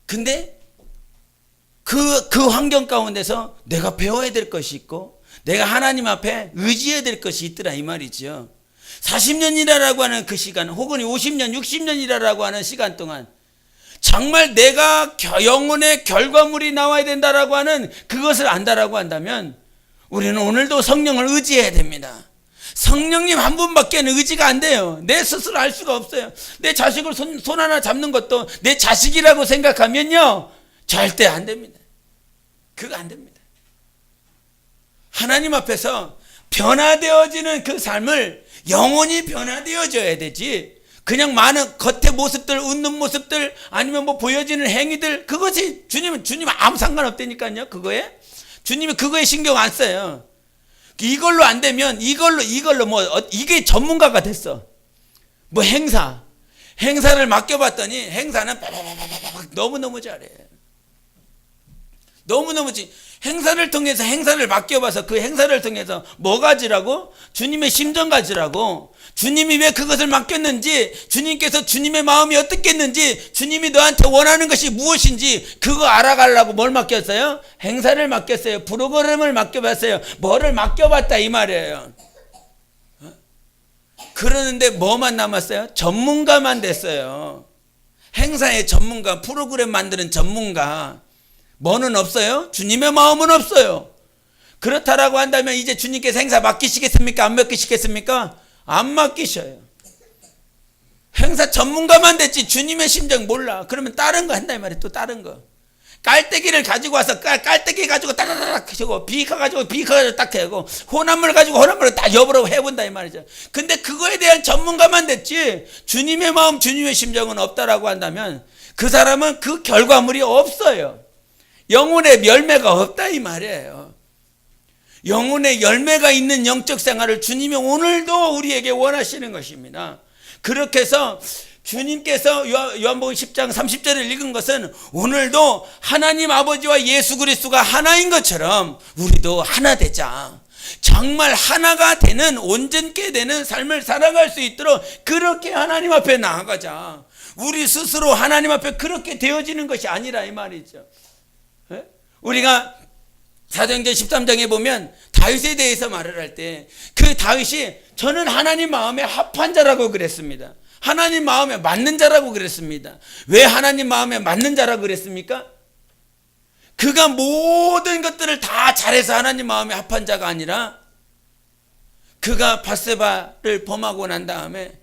근데 그 환경 가운데서 내가 배워야 될 것이 있고 내가 하나님 앞에 의지해야 될 것이 있더라 이 말이죠. 40년이라고 하는 그 시간, 혹은 50년, 60년이라고 하는 시간 동안 정말 내가 영혼의 결과물이 나와야 된다라고 하는 그것을 안다라고 한다면 우리는 오늘도 성령을 의지해야 됩니다. 성령님 한 분밖에는 의지가 안 돼요. 내 스스로 할 수가 없어요. 내 자식을 손 하나 잡는 것도 내 자식이라고 생각하면요 절대 안 됩니다. 그거 안 됩니다. 하나님 앞에서 변화되어지는 그 삶을 영혼이 변화되어져야 되지, 그냥 많은 겉의 모습들, 웃는 모습들, 아니면 뭐 보여지는 행위들, 그것이 주님은 아무 상관없다니까요. 그거에 주님이 그거에 신경 안 써요. 이걸로 안 되면 이걸로 뭐 이게 전문가가 됐어. 뭐 행사를 맡겨봤더니 행사는 너무너무 잘해. 너무너무 행사를 통해서 행사를 맡겨봐서 그 행사를 통해서 뭐 가지라고? 주님의 심정 가지라고. 주님이 왜 그것을 맡겼는지, 주님께서 주님의 마음이 어떻겠는지, 주님이 너한테 원하는 것이 무엇인지 그거 알아가려고 뭘 맡겼어요? 행사를 맡겼어요. 프로그램을 맡겨봤어요. 뭐를 맡겨봤다 이 말이에요. 그러는데 뭐만 남았어요? 전문가만 됐어요. 행사의 전문가, 프로그램 만드는 전문가. 뭐는 없어요? 주님의 마음은 없어요. 그렇다라고 한다면 이제 주님께서 행사 맡기시겠습니까? 안 맡기시겠습니까? 안 맡기셔요. 행사 전문가만 됐지 주님의 심정 몰라. 그러면 다른 거 한다 이 말이에요. 또 다른 거. 깔때기를 가지고 와서 깔때기 가지고 따다닥 하고 비카 가지고 딱 해고 혼합물 가지고 혼합물을 다 여보라고 해본다 이 말이죠. 근데 그거에 대한 전문가만 됐지 주님의 마음 주님의 심정은 없다라고 한다면 그 사람은 그 결과물이 없어요. 영혼의 열매가 없다 이 말이에요. 영혼의 열매가 있는 영적 생활을 주님이 오늘도 우리에게 원하시는 것입니다. 그렇게 해서 주님께서 요한복음 10장 30절을 읽은 것은 오늘도 하나님 아버지와 예수 그리스도가 하나인 것처럼 우리도 하나 되자. 정말 하나가 되는 온전케 되는 삶을 살아갈 수 있도록 그렇게 하나님 앞에 나아가자. 우리 스스로 하나님 앞에 그렇게 되어지는 것이 아니라 이 말이죠. 우리가 사도행전 13장에 보면 다윗에 대해서 말을 할 때 그 다윗이 저는 하나님 마음에 합한 자라고 그랬습니다. 하나님 마음에 맞는 자라고 그랬습니다. 왜 하나님 마음에 맞는 자라고 그랬습니까? 그가 모든 것들을 다 잘해서 하나님 마음에 합한 자가 아니라 그가 밧세바를 범하고 난 다음에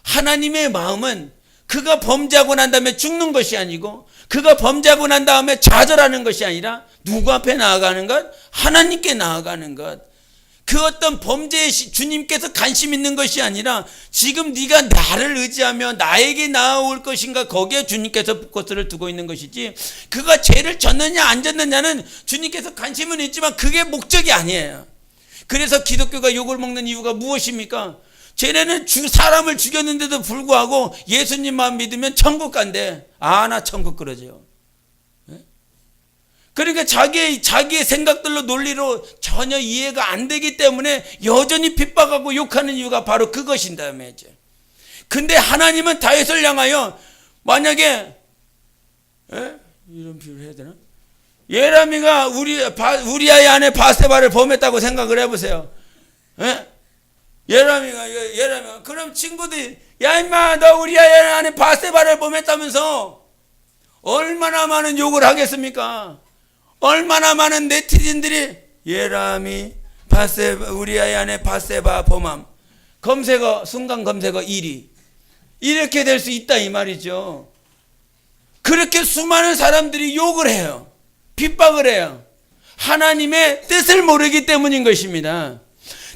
하나님의 마음은 그가 범죄하고 난 다음에 죽는 것이 아니고 그가 범죄하고 난 다음에 좌절하는 것이 아니라 누구 앞에 나아가는 것? 하나님께 나아가는 것. 그 어떤 범죄에 주님께서 관심 있는 것이 아니라 지금 네가 나를 의지하며 나에게 나아올 것인가 거기에 주님께서 포커스를 두고 있는 것이지 그가 죄를 졌느냐 안 졌느냐는 주님께서 관심은 있지만 그게 목적이 아니에요. 그래서 기독교가 욕을 먹는 이유가 무엇입니까? 쟤네는 사람을 죽였는데도 불구하고 예수님만 믿으면 천국 간대. 아, 나 천국 그러죠. 그러니까 자기의 생각들로 논리로 전혀 이해가 안 되기 때문에 여전히 핍박하고 욕하는 이유가 바로 그것인다 말이죠. 근데 하나님은 다윗을 향하여 만약에 이런 비유를 해야 되나? 예람이가 우리아의 아내 밧세바를 범했다고 생각을 해보세요. 예람이가 그럼 친구들이 야 임마 너 우리아의 아내 밧세바를 범했다면서 얼마나 많은 욕을 하겠습니까? 얼마나 많은 네티즌들이 예람이 우리아의 아내 밧세바 범함 순간 검색어 1위 이렇게 될 수 있다 이 말이죠. 그렇게 수많은 사람들이 욕을 해요. 핍박을 해요. 하나님의 뜻을 모르기 때문인 것입니다.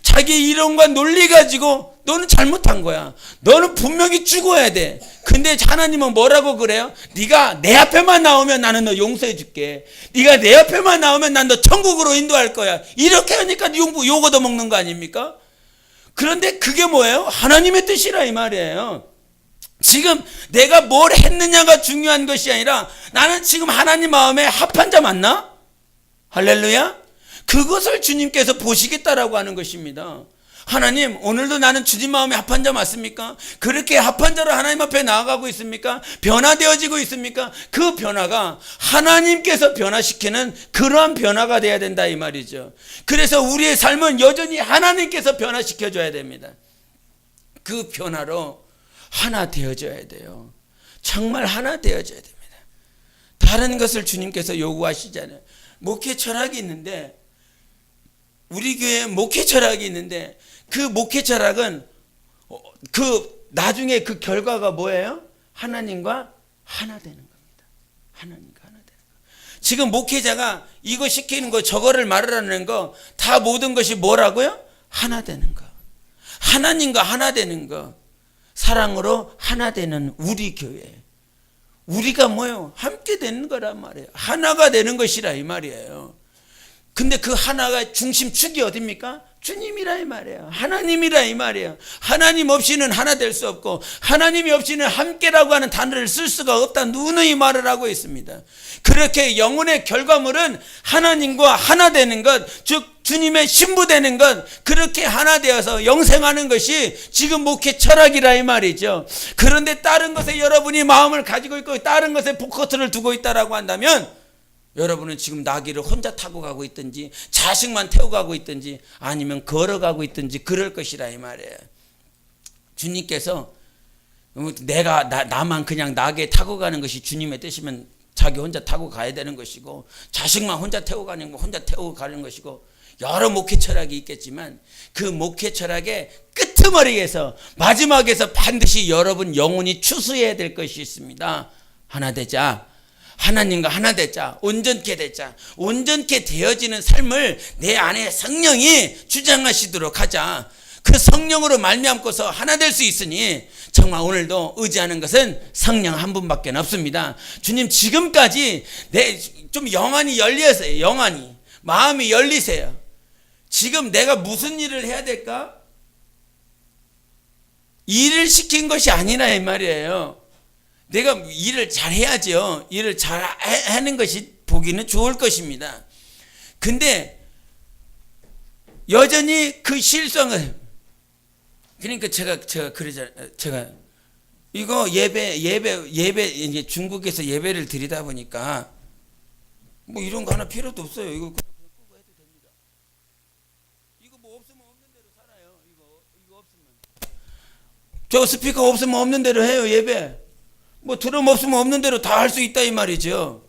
자기 이론과 논리 가지고 너는 잘못한 거야. 너는 분명히 죽어야 돼. 근데 하나님은 뭐라고 그래요? 네가 내 앞에만 나오면 나는 너 용서해 줄게. 네가 내 앞에만 나오면 난 너 천국으로 인도할 거야. 이렇게 하니까 욕 얻어먹는 거 아닙니까? 그런데 그게 뭐예요? 하나님의 뜻이라 이 말이에요. 지금 내가 뭘 했느냐가 중요한 것이 아니라 나는 지금 하나님 마음에 합한 자 맞나? 할렐루야. 그것을 주님께서 보시겠다라고 하는 것입니다. 하나님 오늘도 나는 주님 마음에 합한 자 맞습니까? 그렇게 합한 자로 하나님 앞에 나아가고 있습니까? 변화되어지고 있습니까? 그 변화가 하나님께서 변화시키는 그러한 변화가 돼야 된다 이 말이죠. 그래서 우리의 삶은 여전히 하나님께서 변화시켜줘야 됩니다. 그 변화로 하나 되어져야 돼요. 정말 하나 되어져야 됩니다. 다른 것을 주님께서 요구하시잖아요. 목회 철학이 있는데 우리 교회에 목회 철학이 있는데 그 목회 철학은 나중에 그 결과가 뭐예요? 하나님과 하나 되는 겁니다. 하나님과 하나 되는 거. 지금 목회자가 이거 시키는 거 저거를 말하라는 거 다 모든 것이 뭐라고요? 하나 되는 거. 하나님과 하나 되는 거. 사랑으로 하나 되는 우리 교회. 우리가 뭐예요? 함께 되는 거란 말이에요. 하나가 되는 것이라 이 말이에요. 근데 그 하나가 중심축이 어딥니까? 주님이라 이 말이에요. 하나님이라 이 말이에요. 하나님 없이는 하나 될 수 없고 하나님이 없이는 함께라고 하는 단어를 쓸 수가 없다. 누누이 말을 하고 있습니다. 그렇게 영혼의 결과물은 하나님과 하나 되는 것, 즉 주님의 신부되는 것, 그렇게 하나 되어서 영생하는 것이 지금 목회 철학이라 이 말이죠. 그런데 다른 것에 여러분이 마음을 가지고 있고 다른 것에 포커스를 두고 있다라고 한다면 여러분은 지금 나귀를 혼자 타고 가고 있든지 자식만 태우고 가고 있든지 아니면 걸어가고 있든지 그럴 것이라 이 말이에요. 주님께서 나만 그냥 나게 타고 가는 것이 주님의 뜻이면 자기 혼자 타고 가야 되는 것이고, 자식만 혼자 태우고 가는 거 혼자 태우고 가는 것이고, 여러 목회 철학이 있겠지만 그 목회 철학의 끄트머리에서 마지막에서 반드시 여러분 영혼이 추수해야 될 것이 있습니다. 하나 되자. 하나님과 하나 되자. 온전케 되자. 온전케 되어지는 삶을 내 안에 성령이 주장하시도록 하자. 그 성령으로 말미암고서 하나 될 수 있으니 정말 오늘도 의지하는 것은 성령 한 분밖에 없습니다. 주님, 지금까지 좀 영안이 열리세요. 영안이 마음이 열리세요. 지금 내가 무슨 일을 해야 될까? 일을 시킨 것이 아니라 이 말이에요. 내가 일을 잘 해야죠. 일을 잘 하는 것이 보기는 좋을 것입니다. 근데 여전히 그 실성을, 그러니까 제가 그러잖아요. 제가 이거 예배 이제 중국에서 예배를 드리다 보니까 뭐 이런 거 하나 필요도 없어요. 이거 그냥 끄고 해도 됩니다. 이거 뭐 없으면 없는 대로 살아요. 이거 없으면 저 스피커 없으면 없는 대로 해요. 예배 뭐 드럼 없으면 없는 대로 다 할 수 있다 이 말이죠.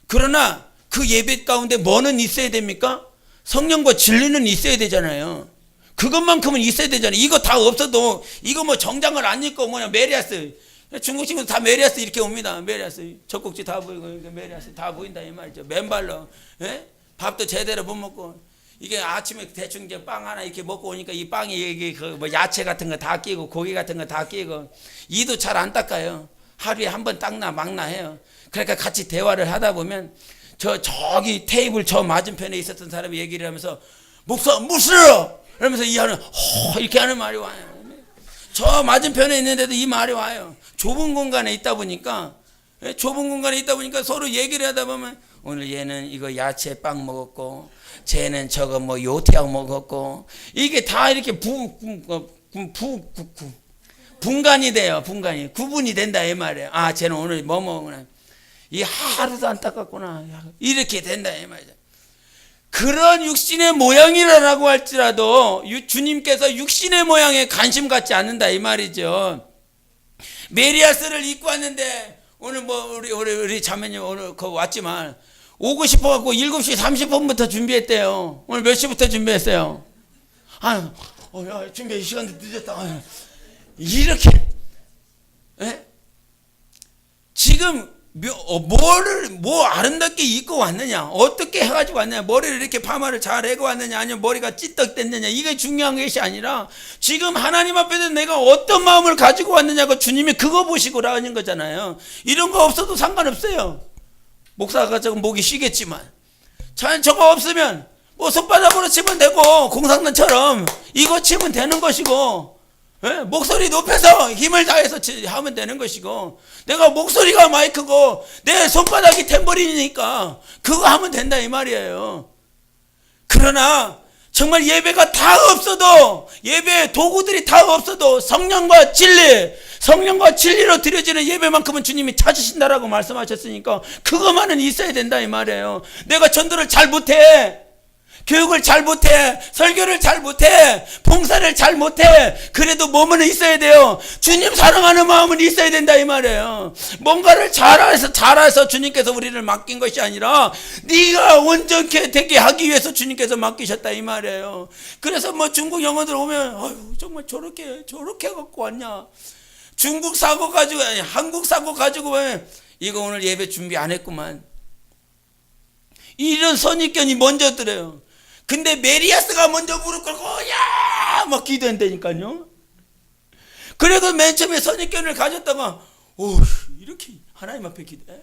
그러나 그 예배 가운데 뭐는 있어야 됩니까? 성령과 진리는 있어야 되잖아요. 그것만큼은 있어야 되잖아요. 이거 다 없어도, 이거 뭐 정장을 안 입고 뭐냐 메리아스, 중국 친구들 다 메리아스 이렇게 옵니다. 메리아스 젖꼭지 다 보이고 메리아스 다 보인다 이 말이죠. 맨발로, 예? 밥도 제대로 못 먹고, 이게 아침에 대충 이제 빵 하나 이렇게 먹고 오니까 이 빵에 이게 뭐 야채 같은 거 다 끼고 고기 같은 거 다 끼고, 이도 잘 안 닦아요. 하루에 한 번 닦나 막나 해요. 그러니까 같이 대화를 하다 보면 저기 테이블 저 맞은편에 있었던 사람이 얘기를 하면서, 목사 무슨러 그러면서 이 하는 이렇게 하는 말이 와요. 저 맞은편에 있는데도 이 말이 와요. 좁은 공간에 있다 보니까 서로 얘기를 하다 보면, 오늘 얘는 이거 야채 빵 먹었고, 쟤는 저거 뭐 요태약 먹었고, 이게 다 이렇게 분간이 돼요. 분간이 구분이 된다 이 말이에요. 아, 쟤는 오늘 뭐 먹었구나. 이 하루도 안 닦았구나. 이렇게 된다 이 말이죠. 그런 육신의 모양이라고 할지라도 주님께서 육신의 모양에 관심 갖지 않는다 이 말이죠. 메리아스를 입고 왔는데, 오늘 뭐 우리 자매님 오늘 거 왔지만 오고 싶어갖고 7시 30분부터 준비했대요. 오늘 몇 시부터 준비했어요? 준비 시간도 늦었다. 이렇게, 예? 지금 뭐 아름답게 입고 왔느냐, 어떻게 해가지고 왔느냐, 머리를 이렇게 파마를 잘 해고 왔느냐, 아니면 머리가 찌떡댔느냐, 이게 중요한 것이 아니라 지금 하나님 앞에서 내가 어떤 마음을 가지고 왔느냐고 주님이 그거 보시고 하는 거잖아요. 이런 거 없어도 상관없어요. 목사가 조금 목이 쉬겠지만, 저거 없으면 뭐 손바닥으로 치면 되고, 공상단처럼 이거 치면 되는 것이고, 예? 목소리 높여서 힘을 다해서 하면 되는 것이고, 내가 목소리가 마이크고 내 손바닥이 탬버린이니까 그거 하면 된다 이 말이에요. 그러나 정말 예배가 다 없어도, 예배 도구들이 다 없어도 성령과 진리로 드려지는 예배만큼은 주님이 찾으신다라고 말씀하셨으니까 그것만은 있어야 된다 이 말이에요. 내가 전도를 잘 못해, 교육을 잘 못해, 설교를 잘 못해, 봉사를 잘 못해, 그래도 뭐만 있어야 돼요? 주님 사랑하는 마음은 있어야 된다 이 말이에요. 뭔가를 잘해서 주님께서 우리를 맡긴 것이 아니라 네가 온전케 되게 하기 위해서 주님께서 맡기셨다 이 말이에요. 그래서 뭐 중국 영어들 오면, 아유 정말 저렇게 갖고 왔냐, 중국 사고 가지고, 아니 한국 사고 가지고 왜 이거 오늘 예배 준비 안 했구만, 이런 선입견이 먼저 들어요. 근데 메리아스가 먼저 무릎 꿇고 야! 막 기도한다니까요. 그래도 맨 처음에 선입견을 가졌다가 이렇게 하나님 앞에 기도해?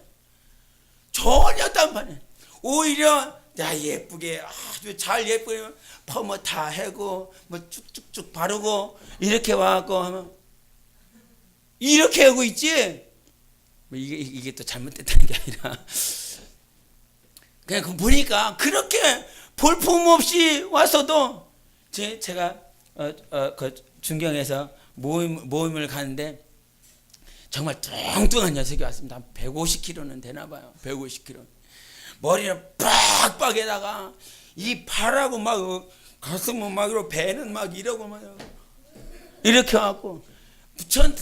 전혀 딴판에 오히려 예쁘게 아주 잘 예쁘게 퍼머 다 하고 뭐 쭉쭉쭉 바르고 이렇게 와갖고 하면 이렇게 하고 있지. 뭐 이게 또 잘못됐다는 게 아니라 그냥 보니까 그렇게 볼품없이 와서도, 제가 그 중경에서 모임을 가는데 정말 뚱뚱한 녀석이 왔습니다. 한 150kg는 되나 봐요. 150kg. 머리를 빡빡에다가 이 팔하고 막 가슴은 막 이러고 배는 막 이러고 막 이렇게 와갖고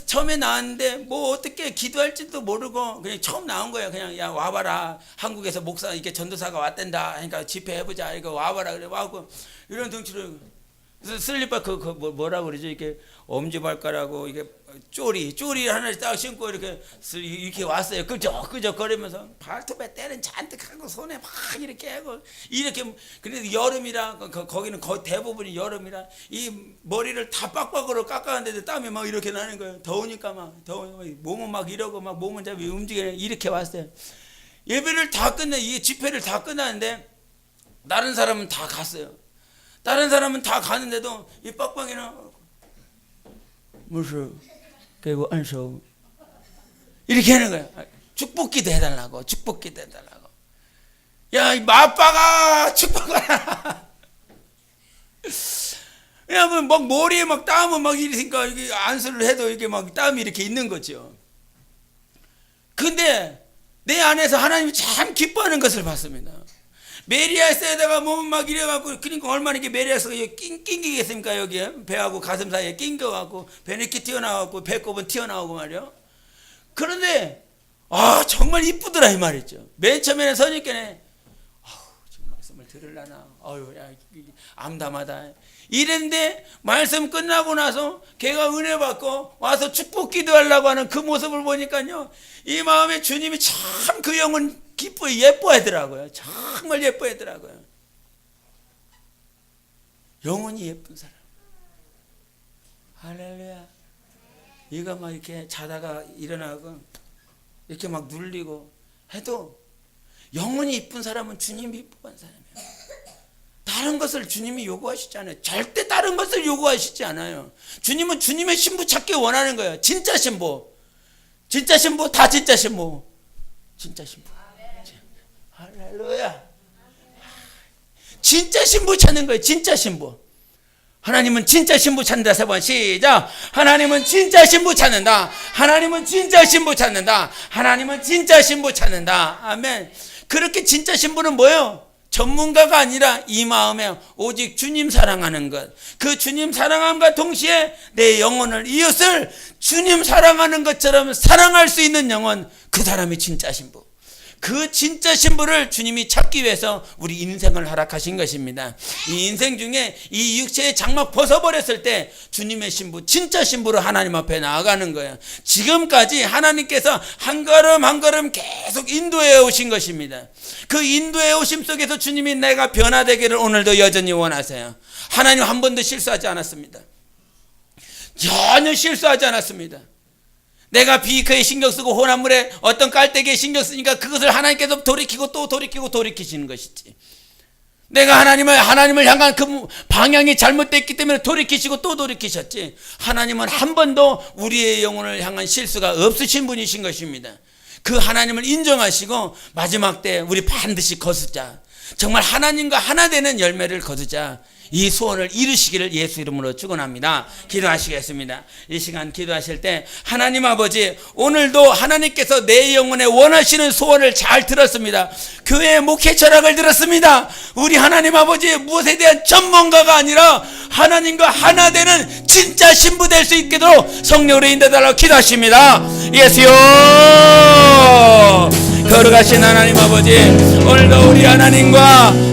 처음에 나왔는데 뭐 어떻게 기도할지도 모르고 그냥 처음 나온 거예요. 그냥 야 와봐라, 한국에서 목사 이렇게 전도사가 왔댄다, 그러니까 집회해보자, 이거 와봐라 그래. 와갖고 이런 덩치로 슬리퍼 뭐라고 그러죠, 이렇게 엄지발가락하고 이게 쪼리 하나씩 딱 신고 이렇게 왔어요. 끄적거리면서 발톱에 때는 잔뜩 하고 손에 막 이렇게 하고 이렇게. 그래도 여름이라 거기는 거의 대부분이 여름이라 이 머리를 다 빡빡으로 깎았는데도 땀이 막 이렇게 나는 거예요. 더우니까 몸은 막 이러고 막 몸은 잡이 움직여 이렇게 왔어요. 예배를 다 끝내, 이 집회를 다 끝났는데 다른 사람은 다 갔어요. 다른 사람은 다 가는데도 이 빡빡이는 무슨 그리고 안서 이렇게 하는 거야. 축복기도 해달라고. 야, 이 마빠가 축복하라. 그냥 막 머리에 막 땀은 막 이러니까 이게 안수를 해도 이게 막 땀이 이렇게 있는 거죠. 근데 내 안에서 하나님이 참 기뻐하는 것을 봤습니다. 메리아스에다가 몸은 막 이래갖고, 그러니까 얼마나 이게 메리아스가 낑기겠습니까? 여기 배하고 가슴 사이에 กิ้겨갖고 배는 이렇게 튀어나와갖고 배꼽은 튀어나오고 말이요. 그런데 정말 이쁘더라 이 말이죠. 맨 처음에는 선입견에 지금 말씀을 들으려나, 야 암담하다 이랬는데, 말씀 끝나고 나서 걔가 은혜 받고 와서 축복 기도하려고 하는 그 모습을 보니까요, 이 마음에 주님이 참 그 영혼 예뻐하더라고요. 정말 예뻐하더라고요. 영혼이 예쁜 사람. 할렐루야. 이거 막 이렇게 자다가 일어나고 이렇게 막 눌리고 해도 영혼이 이쁜 사람은 주님이 이쁘한 사람이에요. 다른 것을 주님이 요구하시지 않아요. 절대 다른 것을 요구하시지 않아요. 주님은 주님의 신부 찾기 원하는 거예요. 진짜 신부. 진짜 신부, 다 진짜 신부. 진짜 신부. 할렐루야. 진짜 신부 찾는 거예요. 진짜 신부. 하나님은 진짜 신부 찾는다. 3번 시작. 하나님은 진짜 신부 찾는다. 하나님은 진짜 신부 찾는다. 하나님은 진짜 신부 찾는다. 아멘. 그렇게 진짜 신부는 뭐예요? 전문가가 아니라 이 마음에 오직 주님 사랑하는 것. 그 주님 사랑함과 동시에 내 영혼을, 이웃을 주님 사랑하는 것처럼 사랑할 수 있는 영혼, 그 사람이 진짜 신부. 그 진짜 신부를 주님이 찾기 위해서 우리 인생을 허락하신 것입니다. 이 인생 중에 이 육체의 장막 벗어버렸을 때 주님의 신부, 진짜 신부로 하나님 앞에 나아가는 거예요. 지금까지 하나님께서 한 걸음 한 걸음 계속 인도해 오신 것입니다. 그 인도해 오심 속에서 주님이 내가 변화되기를 오늘도 여전히 원하세요. 하나님 한 번도 실수하지 않았습니다. 전혀 실수하지 않았습니다. 내가 비커에 신경 쓰고 혼합물에 어떤 깔때기에 신경 쓰니까 그것을 하나님께서 돌이키고 또 돌이키시는 것이지. 내가 하나님을 향한 그 방향이 잘못됐기 때문에 돌이키시고 또 돌이키셨지. 하나님은 한 번도 우리의 영혼을 향한 실수가 없으신 분이신 것입니다. 그 하나님을 인정하시고 마지막 때 우리 반드시 거두자. 정말 하나님과 하나 되는 열매를 거두자. 이 소원을 이루시기를 예수 이름으로 축원합니다. 기도하시겠습니다. 이 시간 기도하실 때 하나님 아버지, 오늘도 하나님께서 내 영혼에 원하시는 소원을 잘 들었습니다. 교회 목회 철학을 들었습니다. 우리 하나님 아버지, 무엇에 대한 전문가가 아니라 하나님과 하나 되는 진짜 신부 될 수 있도록 성령으로 인도해달라고 기도하십니다. 예수요, 거룩하신 하나님 아버지, 오늘도 우리 하나님과